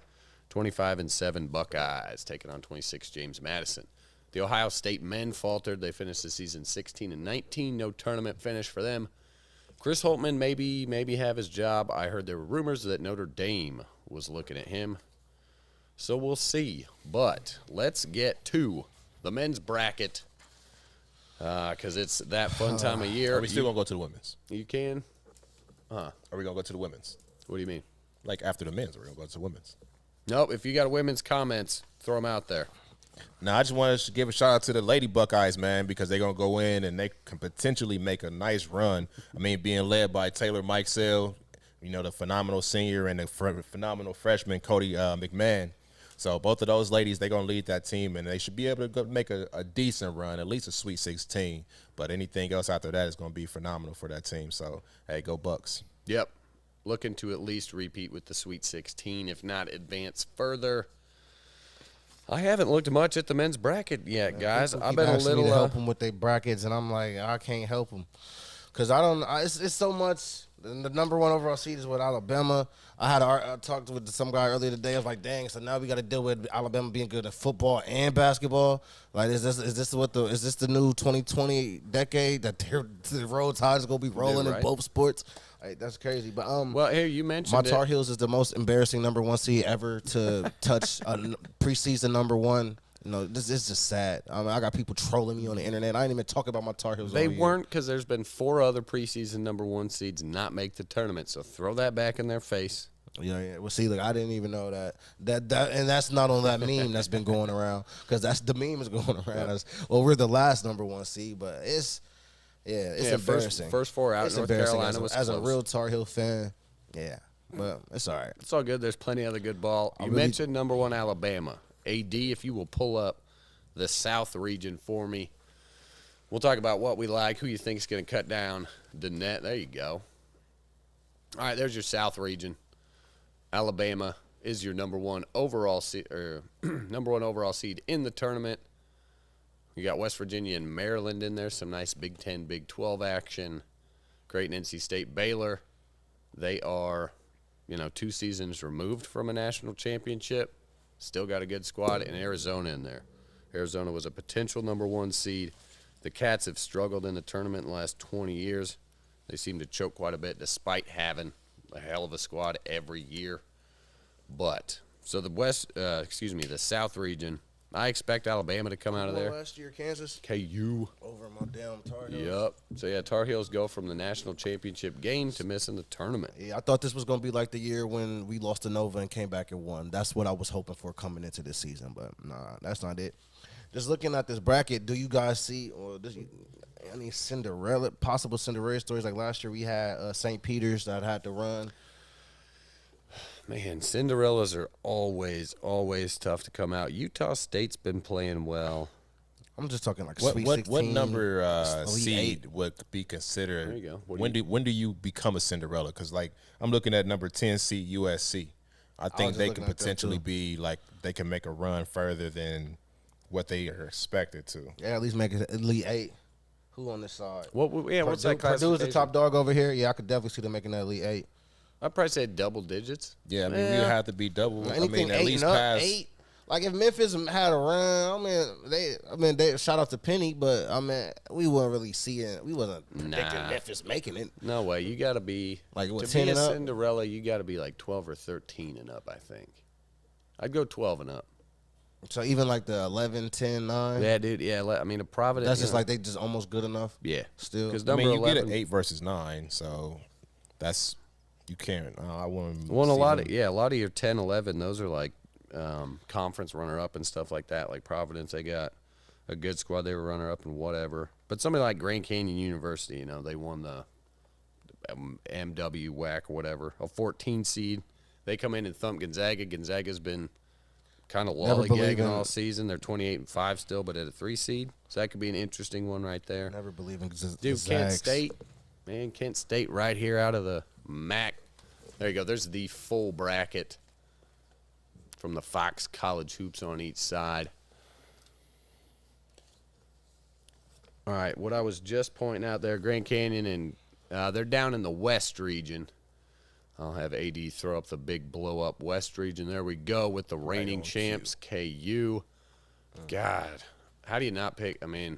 A: 25-7 Buckeyes, taking on 26 James Madison. The Ohio State men faltered. They finished the season 16-19. No tournament finish for them. Chris Holtmann maybe have his job. I heard there were rumors that Notre Dame was looking at him. So we'll see. But let's get to the men's bracket, because it's that fun time of year.
C: Are we still going to go to the women's?
A: You can?
C: Are we going to go to the women's?
A: What do you mean?
C: Like after the men's, we're going to go to the women's.
A: Nope. If you got women's comments, throw them out there.
C: Now, I just wanted to give a shout out to the Lady Buckeyes, man, because they're going to go in and they can potentially make a nice run. I mean, being led by Taylor Mikesell, the phenomenal senior, and the phenomenal freshman, Cody McMahon. So both of those ladies, they're going to lead that team, and they should be able to make a decent run, at least a Sweet 16. But anything else after that is going to be phenomenal for that team. So, hey, go Bucks.
A: Yep. Looking to at least repeat with the Sweet 16, if not advance further. I haven't looked much at the men's bracket yet, guys. I've been a little
B: to help them with their brackets, and I'm like, I can't help them because I don't. It's so much. The number 1 overall seed is with Alabama. I talked with some guy earlier today. I was like, dang, so now we got to deal with Alabama being good at football and basketball. Like, is this the new 2020 decade that the road tide is gonna be rolling in both sports? Like, that's crazy. But
A: well, here you mentioned
B: my Tar Heels is the most embarrassing number 1 seed ever to touch a preseason number 1. This is just sad. I got people trolling me on the internet. I ain't even talking about my Tar Heels.
A: They weren't, because there's been 4 other preseason number 1 seeds not make the tournament. So throw that back in their face.
B: Yeah. Well, see, look, I didn't even know that, and that's not on that meme that's been going around, because that's the meme is going around. Well, we're the last number 1 seed, but it's embarrassing.
A: First 4 out.
B: It's
A: North
B: embarrassing
A: Carolina was
B: as
A: close.
B: a real Tar Heel fan. Yeah, but it's all right.
A: It's all good. There's plenty of other good ball. You mentioned number 1 Alabama. AD, if you will pull up the South region for me. We'll talk about what we like, who you think is going to cut down the net. There you go. All right, there's your South region. Alabama is your number 1 overall seed, number 1 overall seed in the tournament. You got West Virginia and Maryland in there. Some nice Big 10, Big 12 action. Creighton, NC State, Baylor. They are, 2 seasons removed from a national championship. Still got a good squad, and Arizona in there. Arizona was a potential number 1 seed. The Cats have struggled in the tournament in the last 20 years. They seem to choke quite a bit despite having a hell of a squad every year. But, so the South region, I expect Alabama to come out of there.
B: Last year, Kansas.
A: KU.
B: Over my damn Tar Heels.
A: Yep. So, yeah, Tar Heels go from the national championship game to missing the tournament.
B: Yeah, I thought this was going to be like the year when we lost to Nova and came back and won. That's what I was hoping for coming into this season, but nah, that's not it. Just looking at this bracket, do you guys see any possible Cinderella stories? Like last year we had St. Peter's that had to run.
A: Man, Cinderellas are always tough to come out. Utah State's been playing well.
B: I'm just talking like
C: Sweet 16. What number seed
B: 8.
C: would be considered?
A: There you go.
C: When do you become a Cinderella? Because I'm looking at number 10 seed USC. I think they can potentially be like they can make a run further than what they are expected to.
B: Yeah, at least make it Elite 8. Who on this side?
A: What's that classification?
B: Purdue's the top dog over here. Yeah, I could definitely see them making that Elite 8.
A: I'd probably say double digits.
C: Yeah, I mean, we would have to be double.
B: Anything
C: at least past
B: 8. Like if Memphis had a run, they shout out to Penny, but we weren't really seeing. We wasn't predicting Memphis making it.
A: No way. You got to be
B: like what,
A: to
B: 10
A: be
B: and
A: a
B: up?
A: Cinderella. You got to be like 12 or 13 and up. I think. I'd go 12 and up.
B: So even like the 11, 10, 9?
A: Yeah, dude. Yeah, I mean, a Providence.
B: That's just like they just almost good enough.
A: Yeah,
B: still.
A: Because
C: I mean, you
A: 11,
C: get an 8 versus 9, so that's you can't. I wouldn't.
A: Well, a lot of your 10, 11, those are like conference runner up and stuff like that. Like Providence, they got a good squad. They were runner up and whatever. But somebody like Grand Canyon University, they won the MW WAC or whatever, a 14 seed. They come in and thump Gonzaga. Gonzaga's been kind of lollygagging all season. They're 28-5 still, but at a 3 seed. So that could be an interesting one right there.
B: Never believe in
A: Dude, Kent State. Man, Kent State right here out of the MAC. There you go. There's the full bracket from the Fox College hoops on each side. All right, what I was just pointing out there, Grand Canyon, and they're down in the West region. I'll have AD throw up the big blow-up West region. There we go with the reigning champs, KU. God, how do you not pick KU?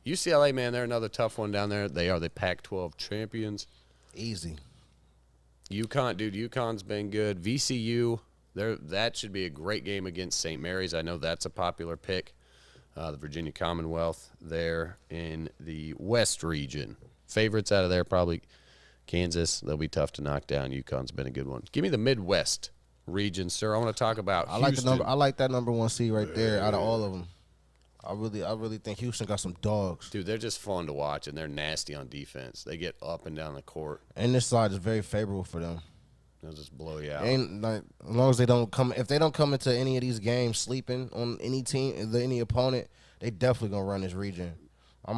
A: UCLA, man, they're another tough one down there. They are the Pac-12 champions.
B: Easy.
A: UConn's been good. VCU, that should be a great game against St. Mary's. I know that's a popular pick. The Virginia Commonwealth there in the West region. Favorites out of there probably Kansas. They'll be tough to knock down. UConn's been a good one. Give me the Midwest region, sir. I want to talk about Houston.
B: I like that number 1 seed right there out of all of them. I really think Houston got some dogs.
A: Dude, they're just fun to watch, and they're nasty on defense. They get up and down the court.
B: And this side is very favorable for them.
A: They'll just blow you out.
B: And like, as long as they don't come, if they don't come into any of these games sleeping on any team, any opponent, they definitely gonna run this region. I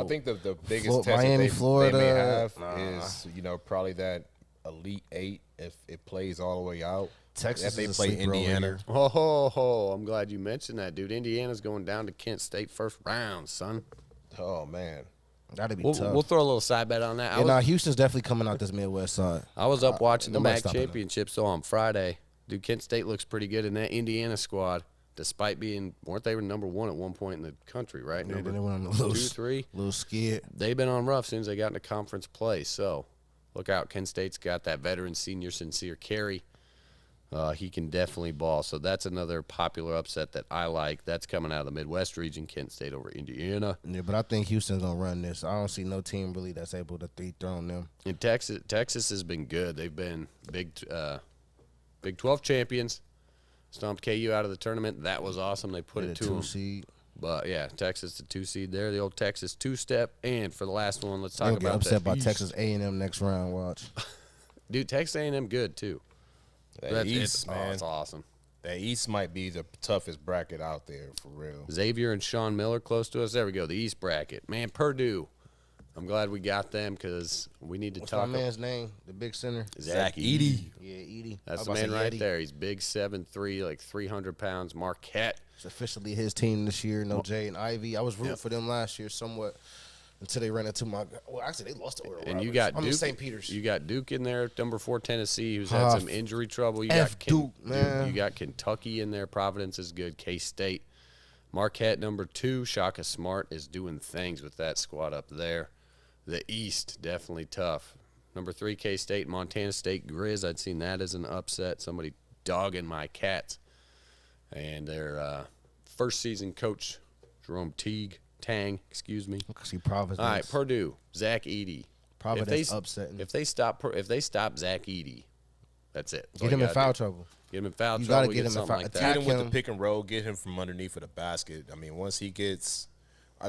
C: think the biggest test
B: Miami, Florida,
C: they may have is probably that Elite 8 if it plays all the way out.
B: Texas,
C: if they play Indiana.
A: I'm glad you mentioned that, dude. Indiana's going down to Kent State first round, son.
C: Oh man,
B: that'd be tough.
A: We'll throw a little side bet on that.
B: Houston's definitely coming out this Midwest side.
A: I was up watching the MAC championships on Friday. Dude, Kent State looks pretty good in that Indiana squad. Despite weren't they number 1 at one point in the country, right?
B: Yeah,
A: number
B: they went on the
A: 2, 3.
B: Little skid.
A: They've been on rough since they got into conference play. So look out. Kent State's got that veteran senior Sincere Carey. He can definitely ball. So that's another popular upset that I like. That's coming out of the Midwest region, Kent State over Indiana.
B: Yeah, but I think Houston's going to run this. I don't see no team really that's able to dethrone them.
A: And Texas has been good. They've been Big 12 champions. Stomped KU out of the tournament. That was awesome. They put it to them.
B: Seed.
A: But, yeah, Texas, the 2 seed there. The old Texas 2-step. And for the last one, let's talk about
B: get upset by Texas A&M next round. Watch.
A: Dude, Texas A&M good, too.
C: That East, man.
A: It's awesome.
C: That East might be the toughest bracket out there, for real.
A: Xavier and Sean Miller close to us. There we go, the East bracket. Man, Purdue. I'm glad we got them because we need to talk.
B: What's my man's name? The big center?
A: Zach Edey.
B: Yeah, Edey.
A: That's the man right there. He's big 7'3", like 300 pounds. Marquette.
B: It's officially his team this year. No Jay and Ivy. I was rooting for them last year somewhat until they ran into actually, they lost to Oral
A: And
B: Roberts.
A: you got
B: I'm
A: Duke.
B: St. Peter's.
A: You got Duke in there, number 4 Tennessee, who's had some injury trouble. You got
B: Duke, man.
A: You got Kentucky in there. Providence is good. K-State. Marquette, number 2. Shaka Smart is doing things with that squad up there. The East, definitely tough. Number 3, K-State, Montana State Grizz. I'd seen that as an upset. Somebody dogging my Cats. And their first season coach, Jerome Tang, excuse me.
B: See Providence.
A: All right, Purdue, Zach Edey.
B: Providence upsetting.
A: If they stop Zach Edey, that's it.
B: Get him in foul trouble.
A: Get him in foul trouble.
B: You got to get him in foul.
A: Like
C: Get him with the pick and roll. Get him from underneath of the basket. I mean, once he gets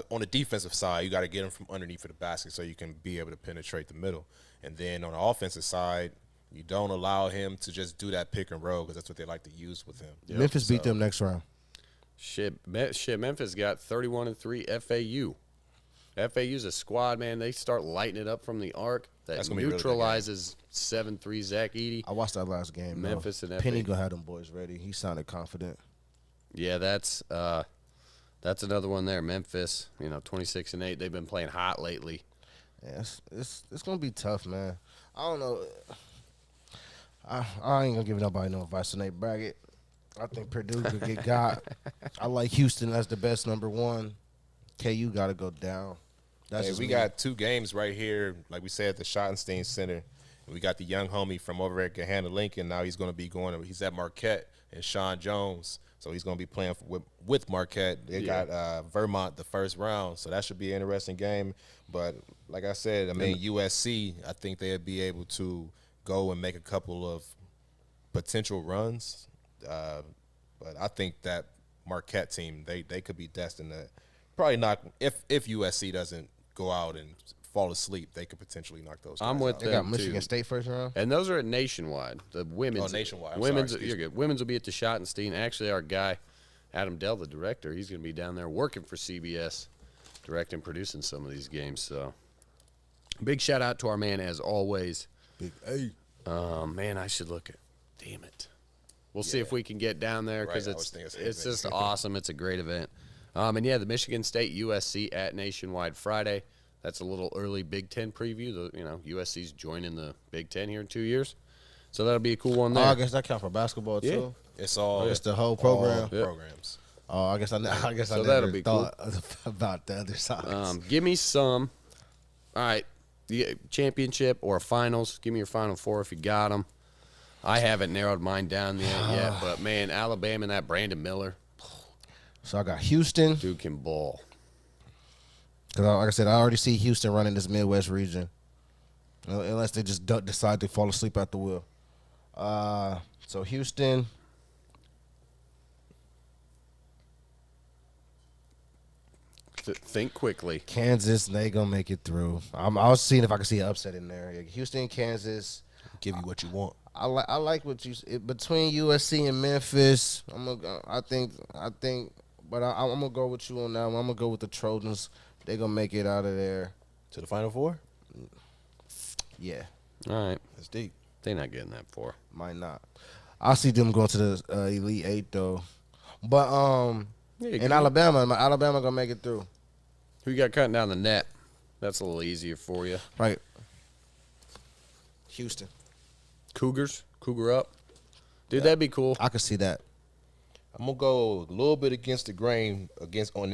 C: on the defensive side, you got to get him from underneath of the basket so you can be able to penetrate the middle. And then on the offensive side, you don't allow him to just do that pick and roll because that's what they like to use with him.
B: Yep. Memphis beat them next round.
A: Memphis got 31-3 FAU. FAU's a squad, man. They start lighting it up from the arc. That neutralizes 7'3" Zach Edey.
B: I watched that last game.
A: Memphis and
B: Penny gonna have them boys ready. He sounded confident.
A: Yeah, that's another one there. Memphis, 26-8. They've been playing hot lately.
B: Yeah, it's gonna be tough, man. I don't know. I ain't gonna give nobody no advice on Nate Brackett. I think Purdue could get got. I like Houston as the best number one. KU got to go down.
C: Hey, we got 2 games right here, like we said, at the Schottenstein Center. We got the young homie from over at Gahanna Lincoln. Now he's going to be he's at Marquette, and Sean Jones. So he's going to be playing with Marquette. They got Vermont the first round, so that should be an interesting game. But like I said, I mean, USC, I think they'd be able to go and make a couple of potential runs. But I think that Marquette team, they could be destined to probably knock, if USC doesn't go out and fall asleep, they could potentially knock those guys
A: I'm with
C: out.
B: They got Michigan State first round.
A: And those are at Nationwide. The women's.
C: Oh, Nationwide.
A: You're good. Women's will be at the Schottenstein. Actually, our guy, Adam Dell, the director, he's going to be down there working for CBS, directing and producing some of these games. So big shout out to our man, as always.
C: Big A.
A: Man, I should look at. Damn it. We'll see if we can get down there because it's just awesome. It's a great event. And yeah, the Michigan State USC at Nationwide Friday. That's a little early Big Ten preview. USC's joining the Big Ten here in 2 years, so that'll be a cool one there.
B: Oh, I guess that counts for basketball too.
C: It's all.
B: It's the whole program.
C: Programs.
B: Oh, I guess I
A: So
B: never
A: that'll be
B: thought about the other side.
A: Give me some. All right, championship or finals. Give me your Final Four if you got them. I haven't narrowed mine down yet, but man, Alabama and that Brandon Miller.
B: So I got Houston.
A: Dude can ball.
B: Because, like I said, I already see Houston running this Midwest region. Unless they just decide to fall asleep at the wheel. So Houston.
A: Think quickly.
B: Kansas, they going to make it through. I was seeing if I could see an upset in there. Houston, Kansas.
C: Give you what you want.
B: I like what you between USC and Memphis. I think, but I'm gonna go with you on that one. I'm gonna go with the Trojans. They gonna make it out of there
C: To the Final Four?
B: Yeah,
A: All right.
C: That's deep.
A: They're not getting that far.
B: might not. I see them going to the Elite Eight though, but in Alabama gonna make it through.
A: Who you got cutting down the net? That's a little easier for you.
B: Right, Houston.
A: Cougar up. Dude, that'd be cool.
B: I could see that.
C: I'm gonna go a little bit against the grain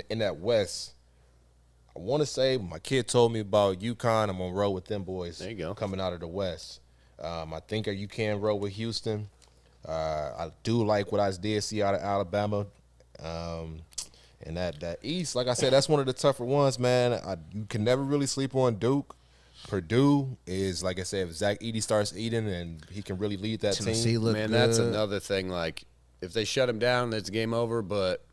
C: in that West. I want to say my kid told me about UConn. I'm gonna roll with them boys.
A: There you go.
C: Coming out of the West, I think you can roll with Houston. I do like what I did see out of Alabama, and that East. Like I said, that's one of the tougher ones, man. You can never really sleep on Duke. Purdue is, like I said, if Zach Edey starts eating and he can really lead that
B: Tennessee
C: team.
B: look
A: Man,
B: good.
A: that's another thing. Like, if they shut him down, it's game over. But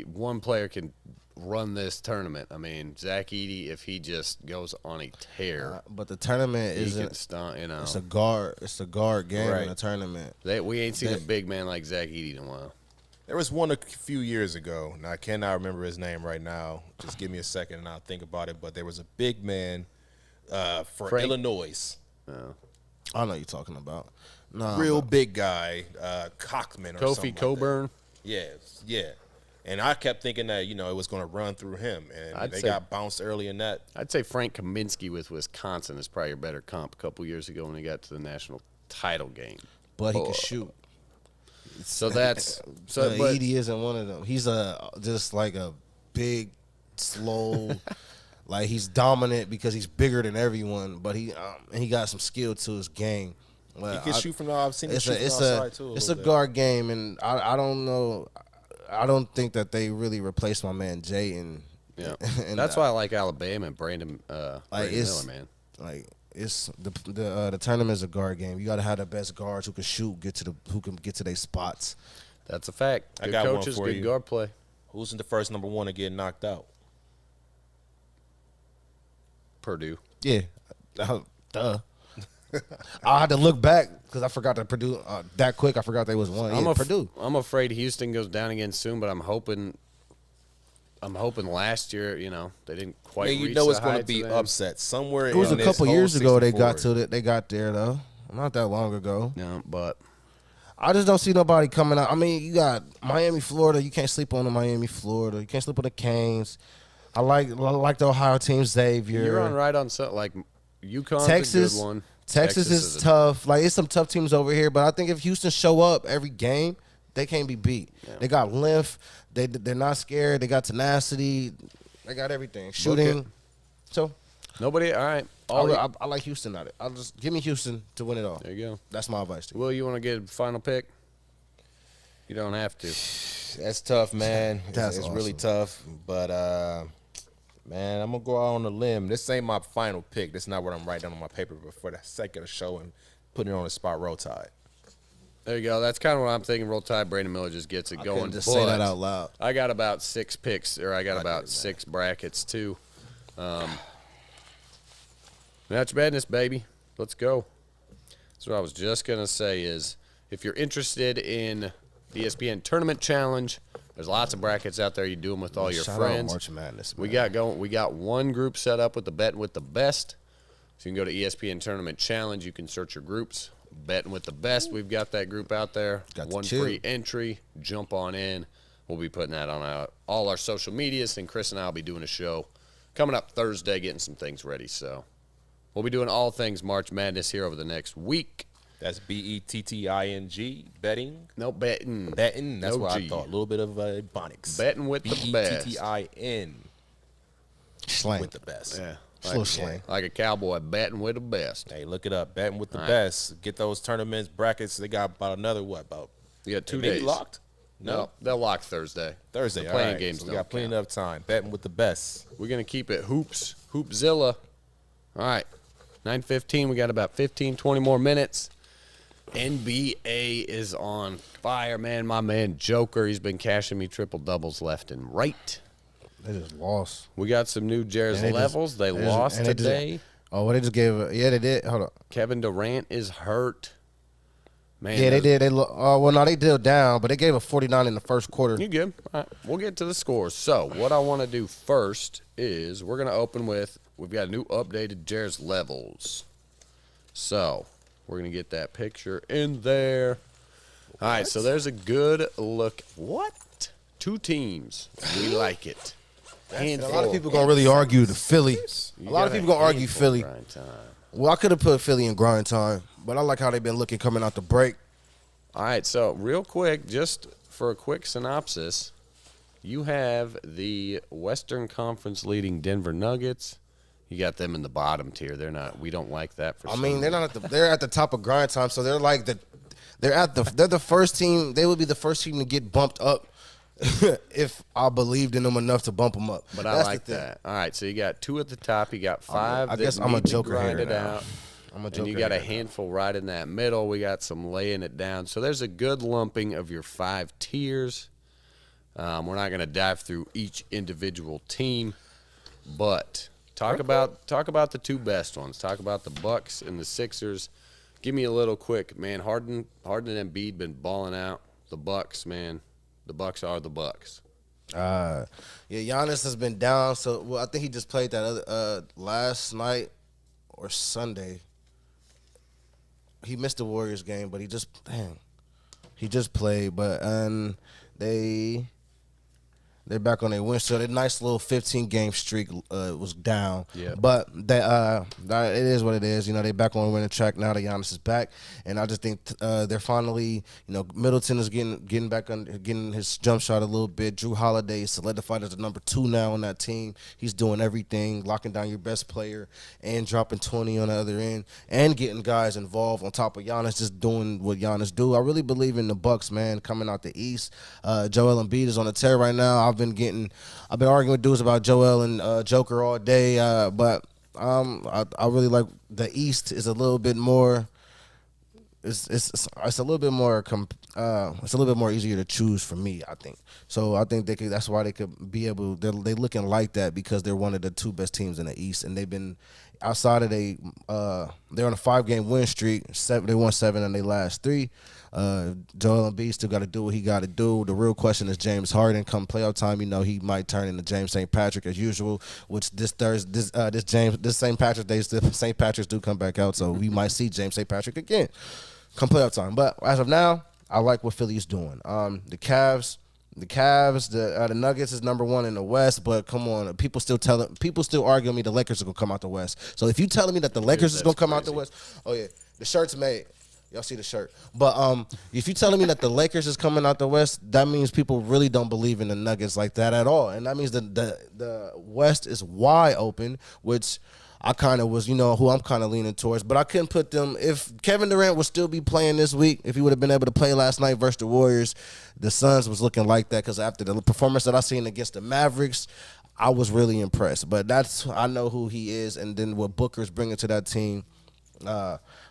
A: one player can run this tournament. I mean, Zach Edey, if he just goes on a tear,
B: but the tournament
A: he
B: isn't.
A: can stunt.
B: It's a guard. It's a guard game
C: Right.
B: in a tournament.
A: We ain't seen a big man like Zach Edey in a while.
C: There was one a few years ago, and I cannot remember his name right now. Just give me a second and I'll think about it. But there was a big man for
A: Frank?
C: Illinois.
B: I know what you're talking about. No,
C: Real big guy, Cockman or something
A: Kofi Coburn.
C: Yeah. And I kept thinking that, it was going to run through him. And they got bounced early in that.
A: I'd say Frank Kaminsky with Wisconsin is probably a better comp a couple years ago when he got to the national title game.
B: but he can shoot.
A: So that's
B: But
A: but
B: Edey isn't one of them. He's just like a big, slow, like he's dominant because he's bigger than everyone. But he got some skill to his game. Well,
C: He can shoot from the I've seen him shoot from
B: it's
C: outside too.
B: it's a guard game, and I don't know. I don't think that they really replaced my man Jay and and
A: that's why I like Alabama and Brandon
B: like
A: Miller, man.
B: Like it's the tournament's a guard game. You got to have the best guards who can shoot, who can get to their spots.
A: That's a fact. Good
C: I got one
A: coaches,
C: for
A: good
C: you.
A: guard play.
C: Who's in the first number one to get knocked out?
A: Purdue.
B: Yeah, duh. I had to look back because I forgot that Purdue that quick. I forgot they was one. Purdue.
A: I'm afraid Houston goes down again soon, but I'm hoping last year, they didn't quite.
C: And
A: reach
C: it's
A: the
C: going to
A: heights
C: be
A: of them.
C: upset somewhere.
B: It was
C: in
B: a couple
C: this
B: years
C: whole
B: ago
C: 64.
B: they got there though. Not that long ago.
A: No, but
B: I just don't see nobody coming out. I mean, you got Miami, Florida. You can't sleep on the Miami, Florida. You can't sleep on the Canes. I like the Ohio team, Xavier.
A: You're on right on something like UConn's
B: Texas,
A: a good one.
B: Texas is tough. Like, it's some tough teams over here, but I think if Houston show up every game, they can't be beat. Yeah. They got length. They're not scared. They got tenacity. They got everything. Shooting. So
A: nobody. All right.
B: I like Houston at it. I'll just give me Houston to win it all.
A: There you go.
B: That's my advice to you.
A: Will, you want to get a final pick? You don't have to.
C: That's tough, man. It's
B: awesome.
C: Really tough. But man, I'm gonna go out on a limb. This ain't my final pick. This is not what I'm writing on my paper. But for the sake of the show and putting it on the spot, Roll Tide.
A: There you go. That's kind of what I'm thinking. Roll Tide. Brandon Miller just gets it going.
B: Just say that out loud.
A: I got about 6 picks, or I got about 6 brackets too. Match Madness, baby. Let's go. That's what I was just gonna say. Is if you're interested in the ESPN Tournament Challenge, there's lots of brackets out there. You do them with all your friends.
B: March Madness,
A: man. We got one group set up with the Betting with the Best. So you can go to ESPN Tournament Challenge. You can search your groups. Betting with the Best. We've got that group out there.
B: Got
A: one free entry. Jump on in. We'll be putting that on all our social medias, and Chris and I will be doing a show coming up Thursday, getting some things ready. So we'll be doing all things March Madness here over the next week.
C: That's BETTING, betting.
A: No, betting.
C: Betting. That's
A: no
C: what
A: G.
C: I thought. A little bit of Ebonics.
A: Betting with the best.
C: BETTIN.
B: Slang.
C: With the best.
A: Yeah.
B: Slang.
A: Like a cowboy, betting with the best.
C: Hey, look it up. Betting with the best. Get those tournaments, brackets. They got about another,
A: You got 2 days.
C: Locked?
A: No, they'll lock Thursday.
C: The
A: playing games.
C: So we got plenty of time. Betting with the best.
A: We're going to keep it Hoopzilla. All right. 9:15. We got about 15, 20 more minutes. NBA is on fire, man. My man Joker, he's been cashing me triple doubles left and right.
B: They just lost.
A: We got some new Jair's levels. They lost today.
B: They just gave it. Yeah, they did. Hold on.
A: Kevin Durant is hurt. Man,
B: yeah, they did. They did down, but they gave a 49 in the first quarter.
A: You good? All right. We'll get to the scores. So what I want to do first is we're going to open with, we've got new updated Jair's levels. So we're going to get that picture in there. All right, so there's a good look. What? 2 teams. We like it.
B: A lot of people gonna really argue the Philly. A lot of people gonna argue Philly. Well, I could have put Philly in grind time, but I like how they've been looking coming out the break.
A: All right, so real quick, just for a quick synopsis, you have the Western Conference leading Denver Nuggets. You got them in the bottom tier. They're not. We don't like that.
B: They're not at the. They're at the top of grind time, so they're like They're the first team. They would be the first team to get bumped up. If I believed in them enough to bump them up.
A: But I like that. All right, so you got 2 at the top. You got 5
B: I guess I'm a joker
A: grind
B: here
A: it out. And you got a handful right in that middle. We got some laying it down. So there's a good lumping of your 5 tiers. We're not going to dive through each individual team, but talk about the 2 best ones. Talk about the Bucks and the Sixers. Give me a little quick, man. Harden and Embiid been balling out. The Bucks, man. The Bucks are the Bucks.
B: Yeah, Giannis has been down. So I think he just played that other last night or Sunday. He missed the Warriors game, but he just played. But they're back on their win. So their nice little 15-game streak was down.
A: Yeah.
B: But it is what it is. You know, they're back on the winning track now that Giannis is back. And I just think they're finally, Middleton is getting back on, getting his jump shot a little bit. Drew Holiday is solidified as the number 2 now on that team. He's doing everything, locking down your best player and dropping 20 on the other end and getting guys involved on top of Giannis, just doing what Giannis do. I really believe in the Bucks, man, coming out the East. Joel Embiid is on the tear right now. I've been arguing with dudes about Joel and Joker all day, but I really like the East is a little bit more. It's a little bit more it's a little bit more easier to choose for me, I think. So I think they could. That's why they could be able. They're looking like that because they're one of the 2 best teams in the East, and they've been outside of they're on a 5-game win streak. They won 7 in their last 3. Joel Embiid still got to do what he got to do. The real question is James Harden. Come playoff time, he might turn into James St. Patrick as usual. Which this St. Patrick's Day, St. Patrick's do come back out, so we might see James St. Patrick again come playoff time. But as of now, I like what Philly is doing. The Cavs, The Cavs, the Nuggets is number 1 in the West, but come on, people still arguing me the Lakers are gonna come out the West. So if you telling me that the Lakers is gonna come out the West, oh yeah, the shirt's made. Y'all see the shirt, but if you telling me that the Lakers is coming out the West, that means people really don't believe in the Nuggets like that at all, and that means the West is wide open, which I kind of was, who I'm kind of leaning towards, but I couldn't put them. If Kevin Durant would still be playing this week, if he would have been able to play last night versus the Warriors, the Suns was looking like that because after the performance that I seen against the Mavericks, I was really impressed. But I know who he is, and then what Booker's bringing to that team.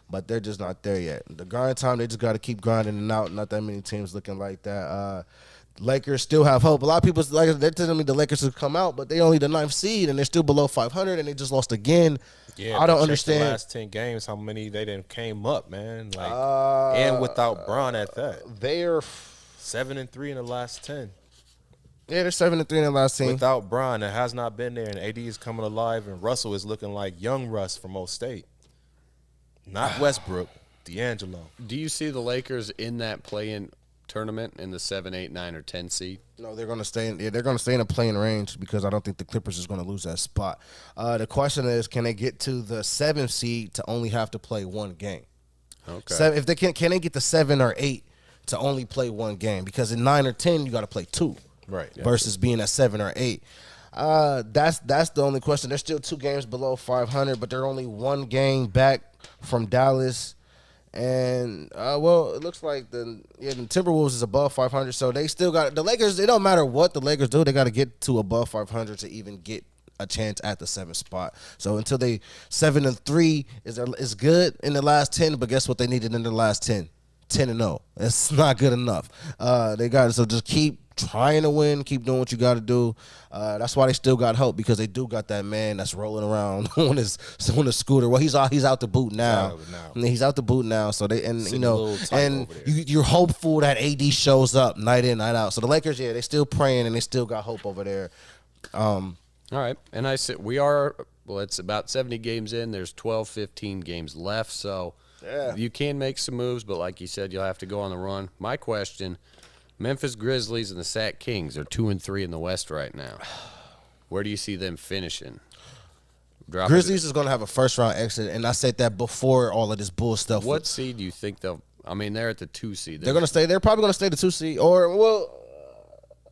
B: But they're just not there yet. The grind time, they just got to keep grinding and out. Not that many teams looking like that. Lakers still have hope. A lot of people, they're telling me the Lakers have come out, but they only the 9th seed, and they're still below 500, and they just lost again.
C: Yeah,
B: I don't understand.
C: The last 10 games, how many they didn't came up, man. And without Bron at that.
B: They're
C: 7-3 in the last 10.
B: Yeah, they're 7-3 in the last 10.
C: Without Bron, it has not been there, and AD is coming alive, and Russell is looking like young Russ from Old State. Not Westbrook, D'Angelo.
A: Do you see the Lakers in that play-in tournament in the 7, 8, 9, or 10 seed?
B: No, they're going to stay in. Yeah, they're going to stay in a playing range because I don't think the Clippers is going to lose that spot. The question is, can they get to the 7th seed to only have to play one game?
A: Okay.
B: If they can they get the 7 or 8 to only play one game? Because in 9 or 10 you got to play 2,
C: right?
B: Versus being at 7 or 8. That's the only question. They're still 2 games below 500, but they're only 1 game back from Dallas. And, it looks like the Timberwolves is above 500, so they still got – the Lakers, it don't matter what the Lakers do, they got to get to above 500 to even get a chance at the 7th spot. So until they 7-3 is good in the last 10, but guess what they needed in the last 10? 10-0. It's not good enough. They got it. So just keep trying to win, keep doing what you got to do. That's why they still got hope, because they do got that man that's rolling around on his scooter. Well, he's out the boot now. He's out the boot now. So you're hopeful that AD shows up night in, night out. So the Lakers, they still praying and they still got hope over there.
A: All right, and I said it's about 70 games in. There's 12, 15 games left, so you can make some moves, but like you said, you'll have to go on the run. My question. Memphis Grizzlies and the Sac Kings are 2-3 in the West right now. Where do you see them finishing?
B: Grizzlies is going to have a first-round exit, and I said that before all of this bull stuff.
A: What seed do you think they'll – they're at the 2 seed.
B: They're going to stay – they're probably going to stay the 2 seed.
A: The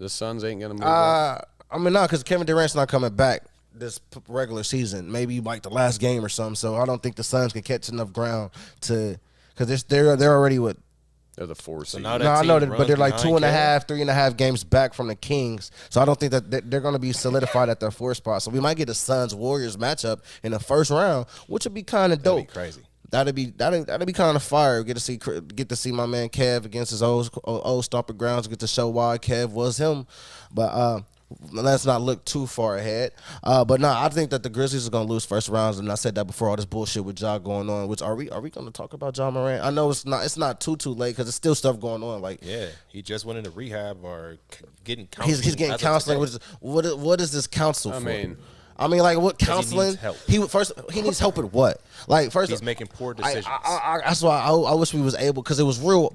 A: Suns ain't going to move up?
B: No, because Kevin Durant's not coming back this regular season. Maybe like the last game or something. So I don't think the Suns can catch enough ground to – because they're already with –
A: they're the 4 seed.
B: I know that, but they're like 2.5, 3.5 games back from the Kings. So I don't think that they're going to be solidified at their 4th spot. So we might get a Suns-Warriors matchup in the first round, which would be kind of dope.
C: That'd be crazy.
B: That'd be kind of fire. Get to see my man Kev against his old stomping grounds. Get to show why Kev was him. But let's not look too far ahead. I think that the Grizzlies are going to lose first rounds, and I said that before all this bullshit with Ja going on. Which are we going to talk about Ja Morant? I know it's not too late because there's still stuff going on. Like
C: he just went into rehab or getting counseling.
B: He's getting counseling. What is this counsel for? Like what counseling? He needs help with what? Like first,
C: he's making poor decisions.
B: That's why I wish we was able, because it was real.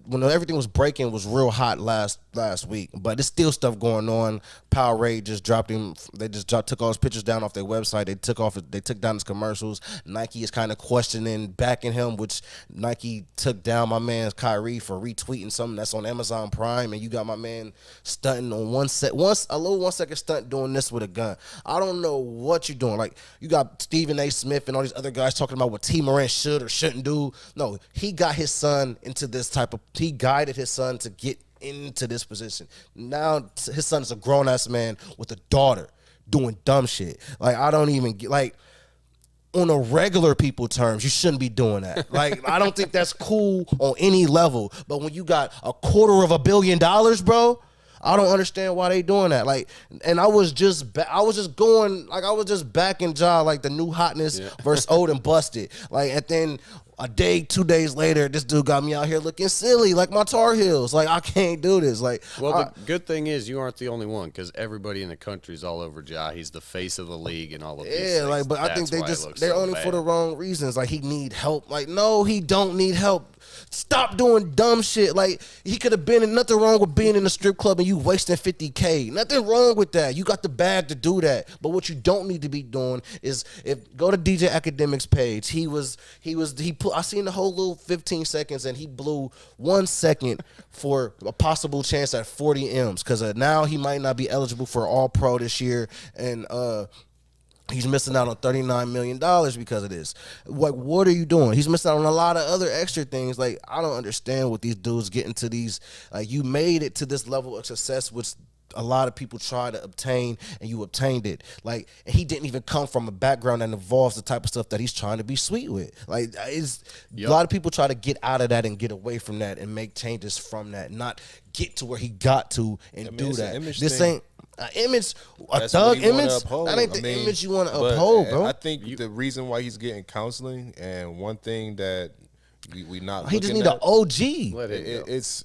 B: When everything was breaking, it was real hot last week. But there's still stuff going on. Powerade just dropped him. They took all his pictures down off their website. They took down his commercials. Nike is kind of questioning, backing him, which Nike took down my man Kyrie for retweeting something that's on Amazon Prime, and you got my man stunting on a little 1 second stunt doing this with a gun. I don't know what you're doing. Like, you got Stephen A. Smith and all these other guys talking about what T. Morant should or shouldn't do. No, he got his son into this he guided his son to get into this position. Now his son is a grown-ass man with a daughter doing dumb shit. Like, I don't even get, like, on a regular people terms, you shouldn't be doing that. Like, I don't think that's cool on any level. But when you got $250 million, bro, I don't understand why they doing that. Like, and I was just backing Ja, like the new hotness versus old and busted. Like, and then a day, 2 days later, this dude got me out here looking silly like my Tar Heels. Like, I can't do this. Like,
A: well, the good thing is you aren't the only one because everybody in the country is all over Ja. He's the face of the league and all of these things.
B: Like, but I think they're only for the wrong reasons. Like, he need help. Like, no, he don't need help. Stop doing dumb shit. Like, he could have been in nothing wrong with being in a strip club and you wasting $50K. Nothing wrong with that. You got the bag to do that. But what you don't need to be doing is go to DJ Academic's page. I seen the whole little 15 seconds and he blew 1 second for a possible chance at 40 M's because now he might not be eligible for All Pro this year and he's missing out on $39 million because of this. Like, what are you doing? He's missing out on a lot of other extra things. Like, I don't understand what these dudes get into these. Like, you made it to this level of success, which a lot of people try to obtain, and you obtained it. Like, and he didn't even come from a background that involves the type of stuff that he's trying to be sweet with. Like, a lot of people try to get out of that and get away from that and make changes from that, not get to where he got to and do that. This ain't an image, a thug image. That ain't the image you want to uphold, bro.
C: I think the reason why he's getting counseling, and one thing that we not
B: he just need an OG.
C: It's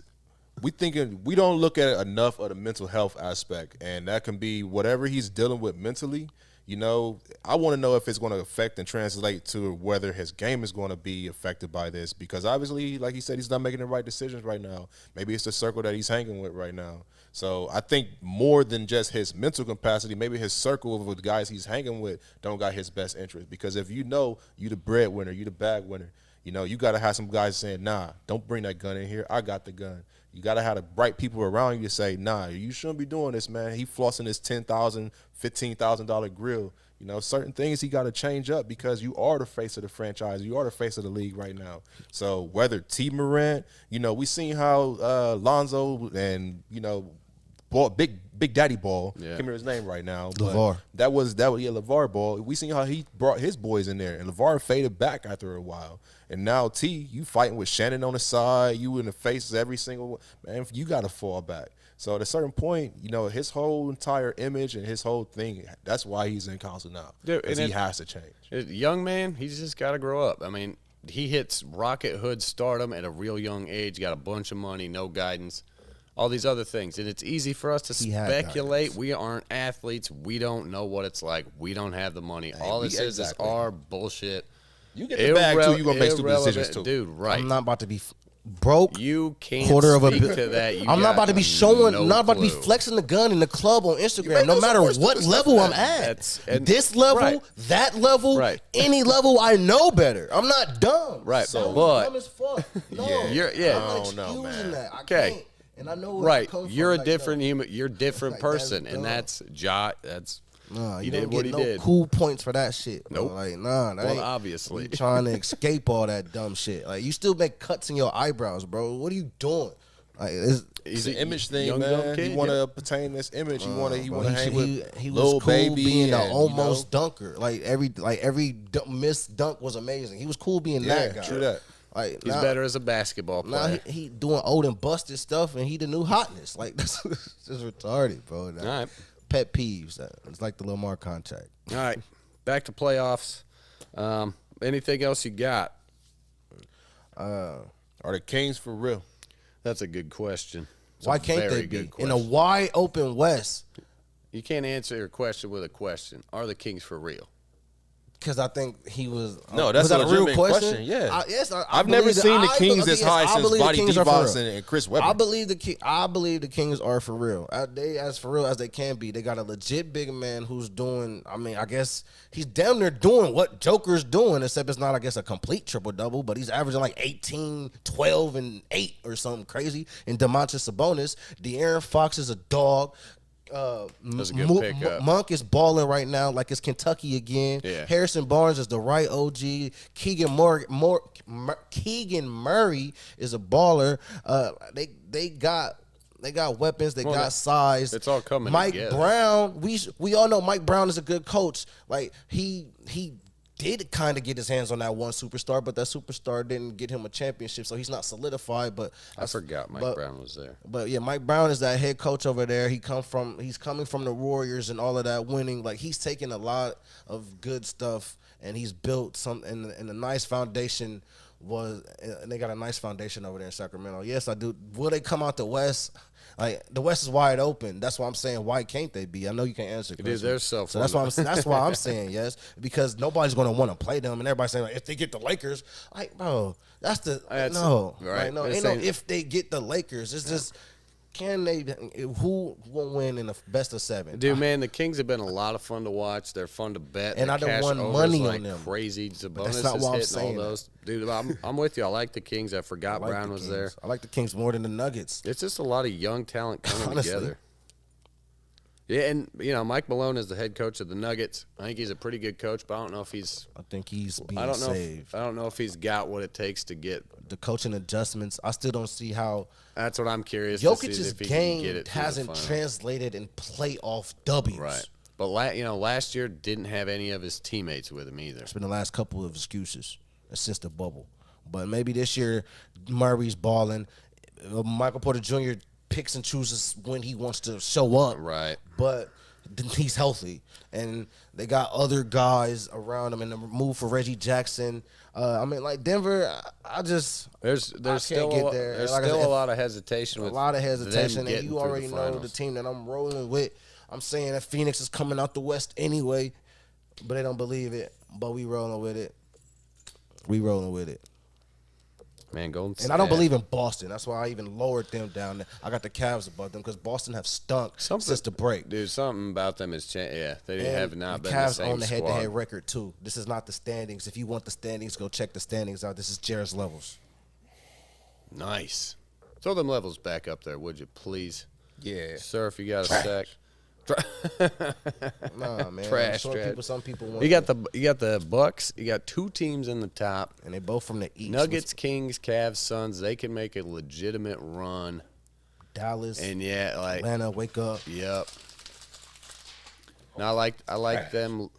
C: we don't look at enough of the mental health aspect, and that can be whatever he's dealing with mentally. You know, I want to know if it's going to affect and translate to whether his game is going to be affected by this, because obviously, like he said, he's not making the right decisions right now. Maybe it's the circle that he's hanging with right now. So I think more than just his mental capacity, maybe his circle of the guys he's hanging with don't got his best interest. Because if you know you the breadwinner, you the bag winner, you know, you got to have some guys saying, nah, don't bring that gun in here. I got the gun. You got to have the bright people around you to say, nah, you shouldn't be doing this, man. He flossing his $10,000, $15,000 grill. You know, certain things he got to change up because you are the face of the franchise. You are the face of the league right now. So whether T. Morant, you know, we seen how Lonzo and, you know, Big Daddy Ball, can't remember his name right now.
B: LeVar.
C: That was LeVar Ball. We seen how he brought his boys in there, and LeVar faded back after a while. And now T, you fighting with Shannon on the side, you in the faces every single man. You got to fall back. So at a certain point, you know, his whole entire image and his whole thing, that's why he's in council now. Because he has to change.
A: Young man, he's just got to grow up. I mean, he hits Rocket Hood stardom at a real young age, got a bunch of money, no guidance. All these other things. And it's easy for us to speculate. We aren't athletes. We don't know what it's like. We don't have the money. All this is our bullshit.
C: You get the bag, too. You're going to make stupid decisions, too.
A: Dude, right.
B: I'm not about to be broke.
A: You can't
B: quarter of
A: speak to that.
B: I'm not about to be showing, not about to be flexing the gun in the club on Instagram, no matter what level I'm at. This level, that level, any level, I know better. I'm not dumb.
A: Right.
B: So, I'm dumb as fuck. No.
C: I don't know, man.
B: That. Okay. And I know
A: where you're a different human. You're a different person, and that's That's
B: you didn't get no cool points for that shit. Bro.
A: Nope.
B: Like that ain't,
A: obviously,
B: you trying to escape all that dumb shit. Like, you still make cuts in your eyebrows, bro. What are you doing? Like,
C: it's an image thing, man. He want to obtain this image. He want to hang with
B: he
C: Lil
B: was cool
C: Baby
B: being
C: and,
B: an almost dunker. Like every missed dunk was amazing. He was cool being that guy.
C: True that.
B: Like,
A: he's better as a basketball player.
B: Now he doing old and busted stuff, and he the new hotness. Like, that's just retarded, bro. All
A: right.
B: Pet peeves. It's like the Lamar contract.
A: All right, back to playoffs. Anything else you got?
C: Are the Kings for real?
A: That's a good question.
B: Why can't they be in a wide open West?
A: You can't answer your question with a question. Are the Kings for real?
B: Because I think he was.
C: No, that's
B: was
C: a real question. Yeah, I've never seen the Kings this high since Body Divac and Chris Webber.
B: I believe the Kings are for real. They as for real as they can be. They got a legit big man who's doing. I mean, I guess he's damn near doing what Joker's doing, except it's not, I guess, a complete triple double. But he's averaging like 18, 12, and 8 or something crazy. And Domantas Sabonis, De'Aaron Fox is a dog.
A: That's a good pickup.
B: Monk is balling right now like it's Kentucky again.
A: Yeah.
B: Harrison Barnes is the right OG. Keegan Murray is a baller. They got weapons. They got size.
A: It's all coming
B: Mike
A: together.
B: Brown, we all know Mike Brown is a good coach. Like, he did kind of get his hands on that one superstar, but that superstar didn't get him a championship, so he's not solidified. But
A: I forgot Mike Brown was there.
B: But yeah, Mike Brown is that head coach over there. He's coming from the Warriors and all of that winning. Like, he's taken a lot of good stuff and he's built some in a nice foundation and they got a nice foundation over there in Sacramento. Yes, I do. Will they come out the West? Like the West is wide open. That's why I'm saying why can't they be? I know you can't answer.
A: Dude, they're so
B: that's why I'm saying yes, because nobody's going to want to play them, and everybody's saying like, if they get the Lakers, like bro, right. Like, no, ain't no if they get the Lakers. It's just who will win in the best of 7?
A: Dude, man, the Kings have been a lot of fun to watch. They're fun to bet.
B: And I don't want money
A: like
B: on them.
A: Crazy. Sabonis
B: that's not
A: is
B: why I'm
A: hitting
B: saying
A: all those. Dude, I'm with you. I like the Kings. I forgot Brown was there.
B: I like the Kings more than the Nuggets.
A: It's just a lot of young talent coming together. Yeah, and Mike Malone is the head coach of the Nuggets. I think he's a pretty good coach, but I don't know if he's.
B: I think he's being saved.
A: I don't know if he's got what it takes to get
B: the coaching adjustments. I still don't see how.
A: That's what I'm curious.
B: Jokic's game hasn't translated in playoff W's.
A: Right, but last year didn't have any of his teammates with him either.
B: It's been the last couple of excuses since the bubble, but maybe this year Murray's balling. Michael Porter Jr. picks and chooses when he wants to show up.
A: Right.
B: But he's healthy. And they got other guys around him. And the move for Reggie Jackson. I mean, like Denver, there's still
A: a lot of hesitation.
B: A lot of hesitation. And you already know the team that I'm rolling with. I'm saying that Phoenix is coming out the West anyway. But they don't believe it. But we rolling with it.
A: Man, Golden State.
B: And I don't believe in Boston. That's why I even lowered them down there. I got the Cavs above them because Boston have stunk since the break.
A: Dude, something about them has changed. Yeah, they have not been
B: the
A: same
B: squad. Cavs own the head-to-head record, too. This is not the standings. If you want the standings, go check the standings out. This is Jared's levels.
A: Nice. Throw them levels back up there, would you, please?
C: Yeah.
A: Sir, if you got a sec.
B: Nah, man.
A: Trash.
B: Some people want
A: you got the Bucks. You got 2 teams in the top,
B: and they both from the East.
A: Nuggets, Kings, Cavs, Suns. They can make a legitimate run.
B: Dallas
A: and
B: Atlanta, wake up.
A: Yep. Now I like them.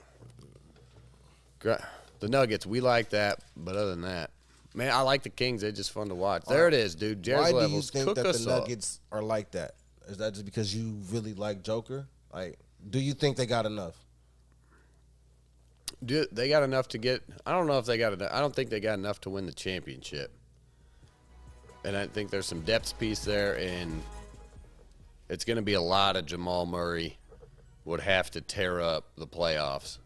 A: The Nuggets, we like that, but other than that, man, I like the Kings. They're just fun to watch. There it is, dude. Jared's
B: Why
A: levels.
B: do you think that the Nuggets are like that? Is that just because you really like Joker? Like, do you think they got enough?
A: They got enough to get. I don't know if they got enough. I don't think they got enough to win the championship. And I think there's some depth piece there, and it's going to be a lot of Jamal Murray would have to tear up the playoffs.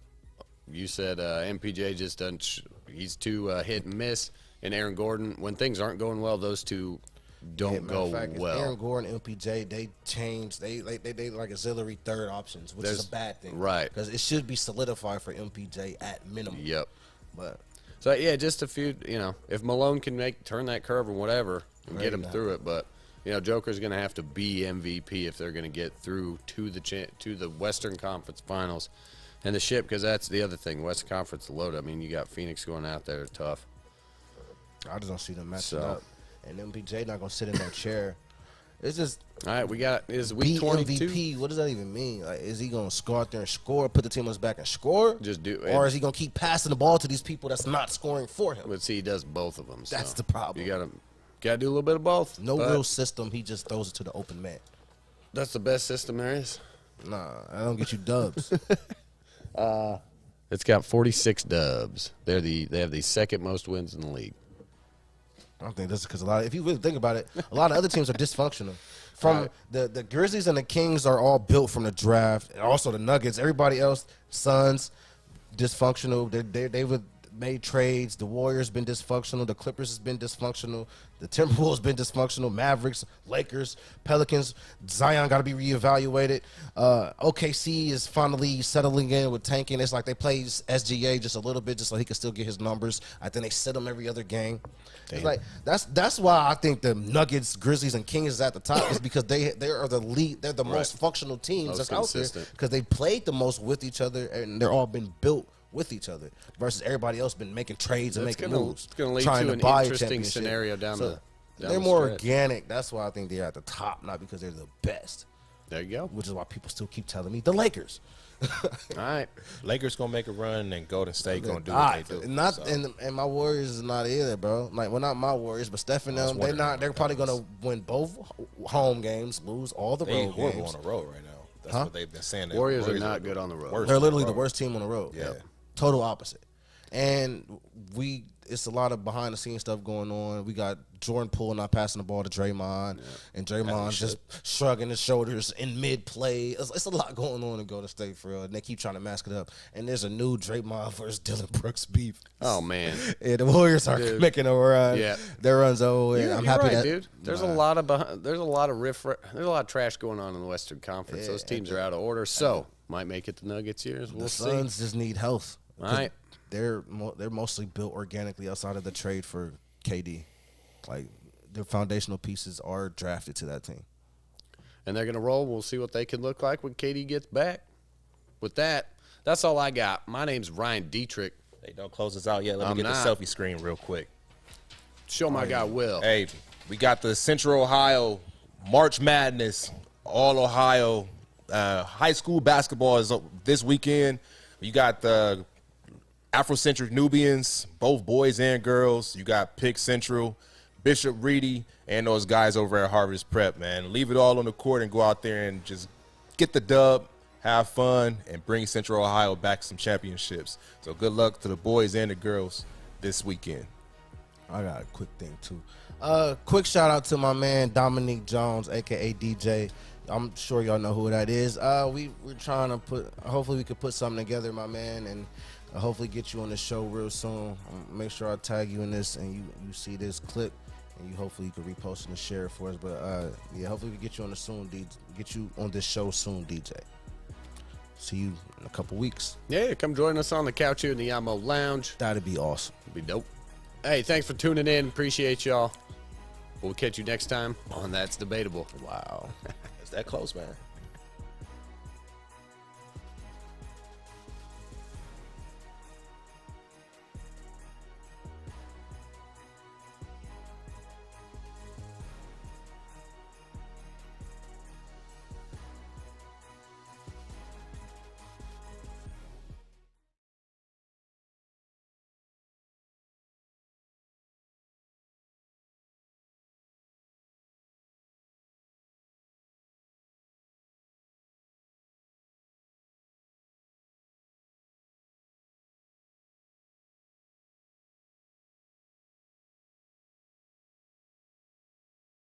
A: You said MPJ just doesn't. He's too hit and miss, and Aaron Gordon. When things aren't going well, those two don't go well.
B: Aaron Gordon, MPJ, they changed. They like auxiliary third options, which is a bad thing,
A: right?
B: Because it should be solidified for MPJ at minimum.
A: Yep.
B: But
A: so yeah, just a few. If Malone can turn that curve or whatever and get him through it, but Joker's going to have to be MVP if they're going to get through to the Western Conference Finals and the ship, because that's the other thing. Western Conference loaded. I mean, you got Phoenix going out there tough.
B: I just don't see them matching up. And MPJ not gonna sit in that chair. It's just
A: all right. We got is week 22.
B: MVP. What does that even mean? Like, is he gonna score out there and score, put the team on his back and score?
A: Just do,
B: or is he gonna keep passing the ball to these people that's not scoring for him?
A: But see, he does both of them.
B: That's the problem.
A: You gotta do a little bit of both.
B: No real system. He just throws it to the open man.
A: That's the best system there is.
B: Nah, I don't get you dubs.
A: It's got 46 dubs. They have the second most wins in the league.
B: I don't think this is because if you really think about it, a lot of other teams are dysfunctional. From the Grizzlies and the Kings are all built from the draft, and also the Nuggets. Everybody else, Suns, dysfunctional. They've made trades. The Warriors been dysfunctional. The Clippers has been dysfunctional. The Timberwolves been dysfunctional. Mavericks, Lakers, Pelicans. Zion got to be reevaluated. OKC is finally settling in with tanking. It's like they played SGA just a little bit just so he could still get his numbers. I think they sit him every other game. It's like that's why I think the Nuggets, Grizzlies, and Kings is at the top is because they are the lead. They're the most functional teams that's out there because they played the most with each other and they're all been built with each other versus everybody else been making trades and making moves.
A: It's going to lead to an interesting scenario down the
B: they're more organic. That's why I think they're at the top, not because they're the best.
A: There you go.
B: Which is why people still keep telling me the Lakers.
A: All right.
C: Lakers going to make a run and Golden State going to do what they do.
B: And my Warriors is not either, bro. Like, well, not my Warriors, but Steph and them, they're probably going to win both home games, lose all the road games.
C: On the road right now. That's what they've been saying.
A: Warriors are not good on the road.
B: They're literally the worst team on the road.
C: Yeah.
B: Total opposite. And it's a lot of behind the scenes stuff going on. We got Jordan Poole not passing the ball to Draymond, and Draymond just shrugging his shoulders in mid play. It's a lot going on in Golden State for real. And they keep trying to mask it up. And there's a new Draymond versus Dylan Brooks beef.
A: Oh man,
B: yeah, the Warriors are making a run.
A: Yeah,
B: their run's over. I'm happy
A: right,
B: that
A: dude. There's a lot of trash going on in the Western Conference. Those teams are out of order. So might make it the Nuggets years. We'll see.
B: The Suns just need health.
A: All right.
B: They're mostly built organically outside of the trade for KD. Like, their foundational pieces are drafted to that team.
A: And they're going to roll. We'll see what they can look like when KD gets back. With that, that's all I got. My name's Ryan Dietrich.
C: Hey, don't close us out yet. Let me get the selfie screen real quick.
A: Show my guy Will.
C: Hey, we got the Central Ohio March Madness, All Ohio high school basketball is this weekend. You got the Afrocentric Nubians, both boys and girls. You got Pick Central, Bishop Reedy, and those guys over at Harvest Prep, man. Leave it all on the court and go out there and just get the dub, have fun, and bring Central Ohio back some championships. So good luck to the boys and the girls this weekend.
B: I got a quick thing, too. Quick shout-out to my man, Dominique Jones, a.k.a. DJ. I'm sure y'all know who that is. We're trying to hopefully we could put something together, my man, and hopefully get you on the show real soon. Make sure I tag you in this and you see this clip, and hopefully you can repost and share it for us. But yeah, hopefully we get you on this show soon, DJ. See you in a couple weeks.
A: Yeah, come join us on the couch here in the Yamo Lounge.
B: That'd be awesome.
A: It'd be dope. Hey, thanks for tuning in. Appreciate y'all. We'll catch you next time on That's Debatable.
B: Wow.
C: It's that close, man.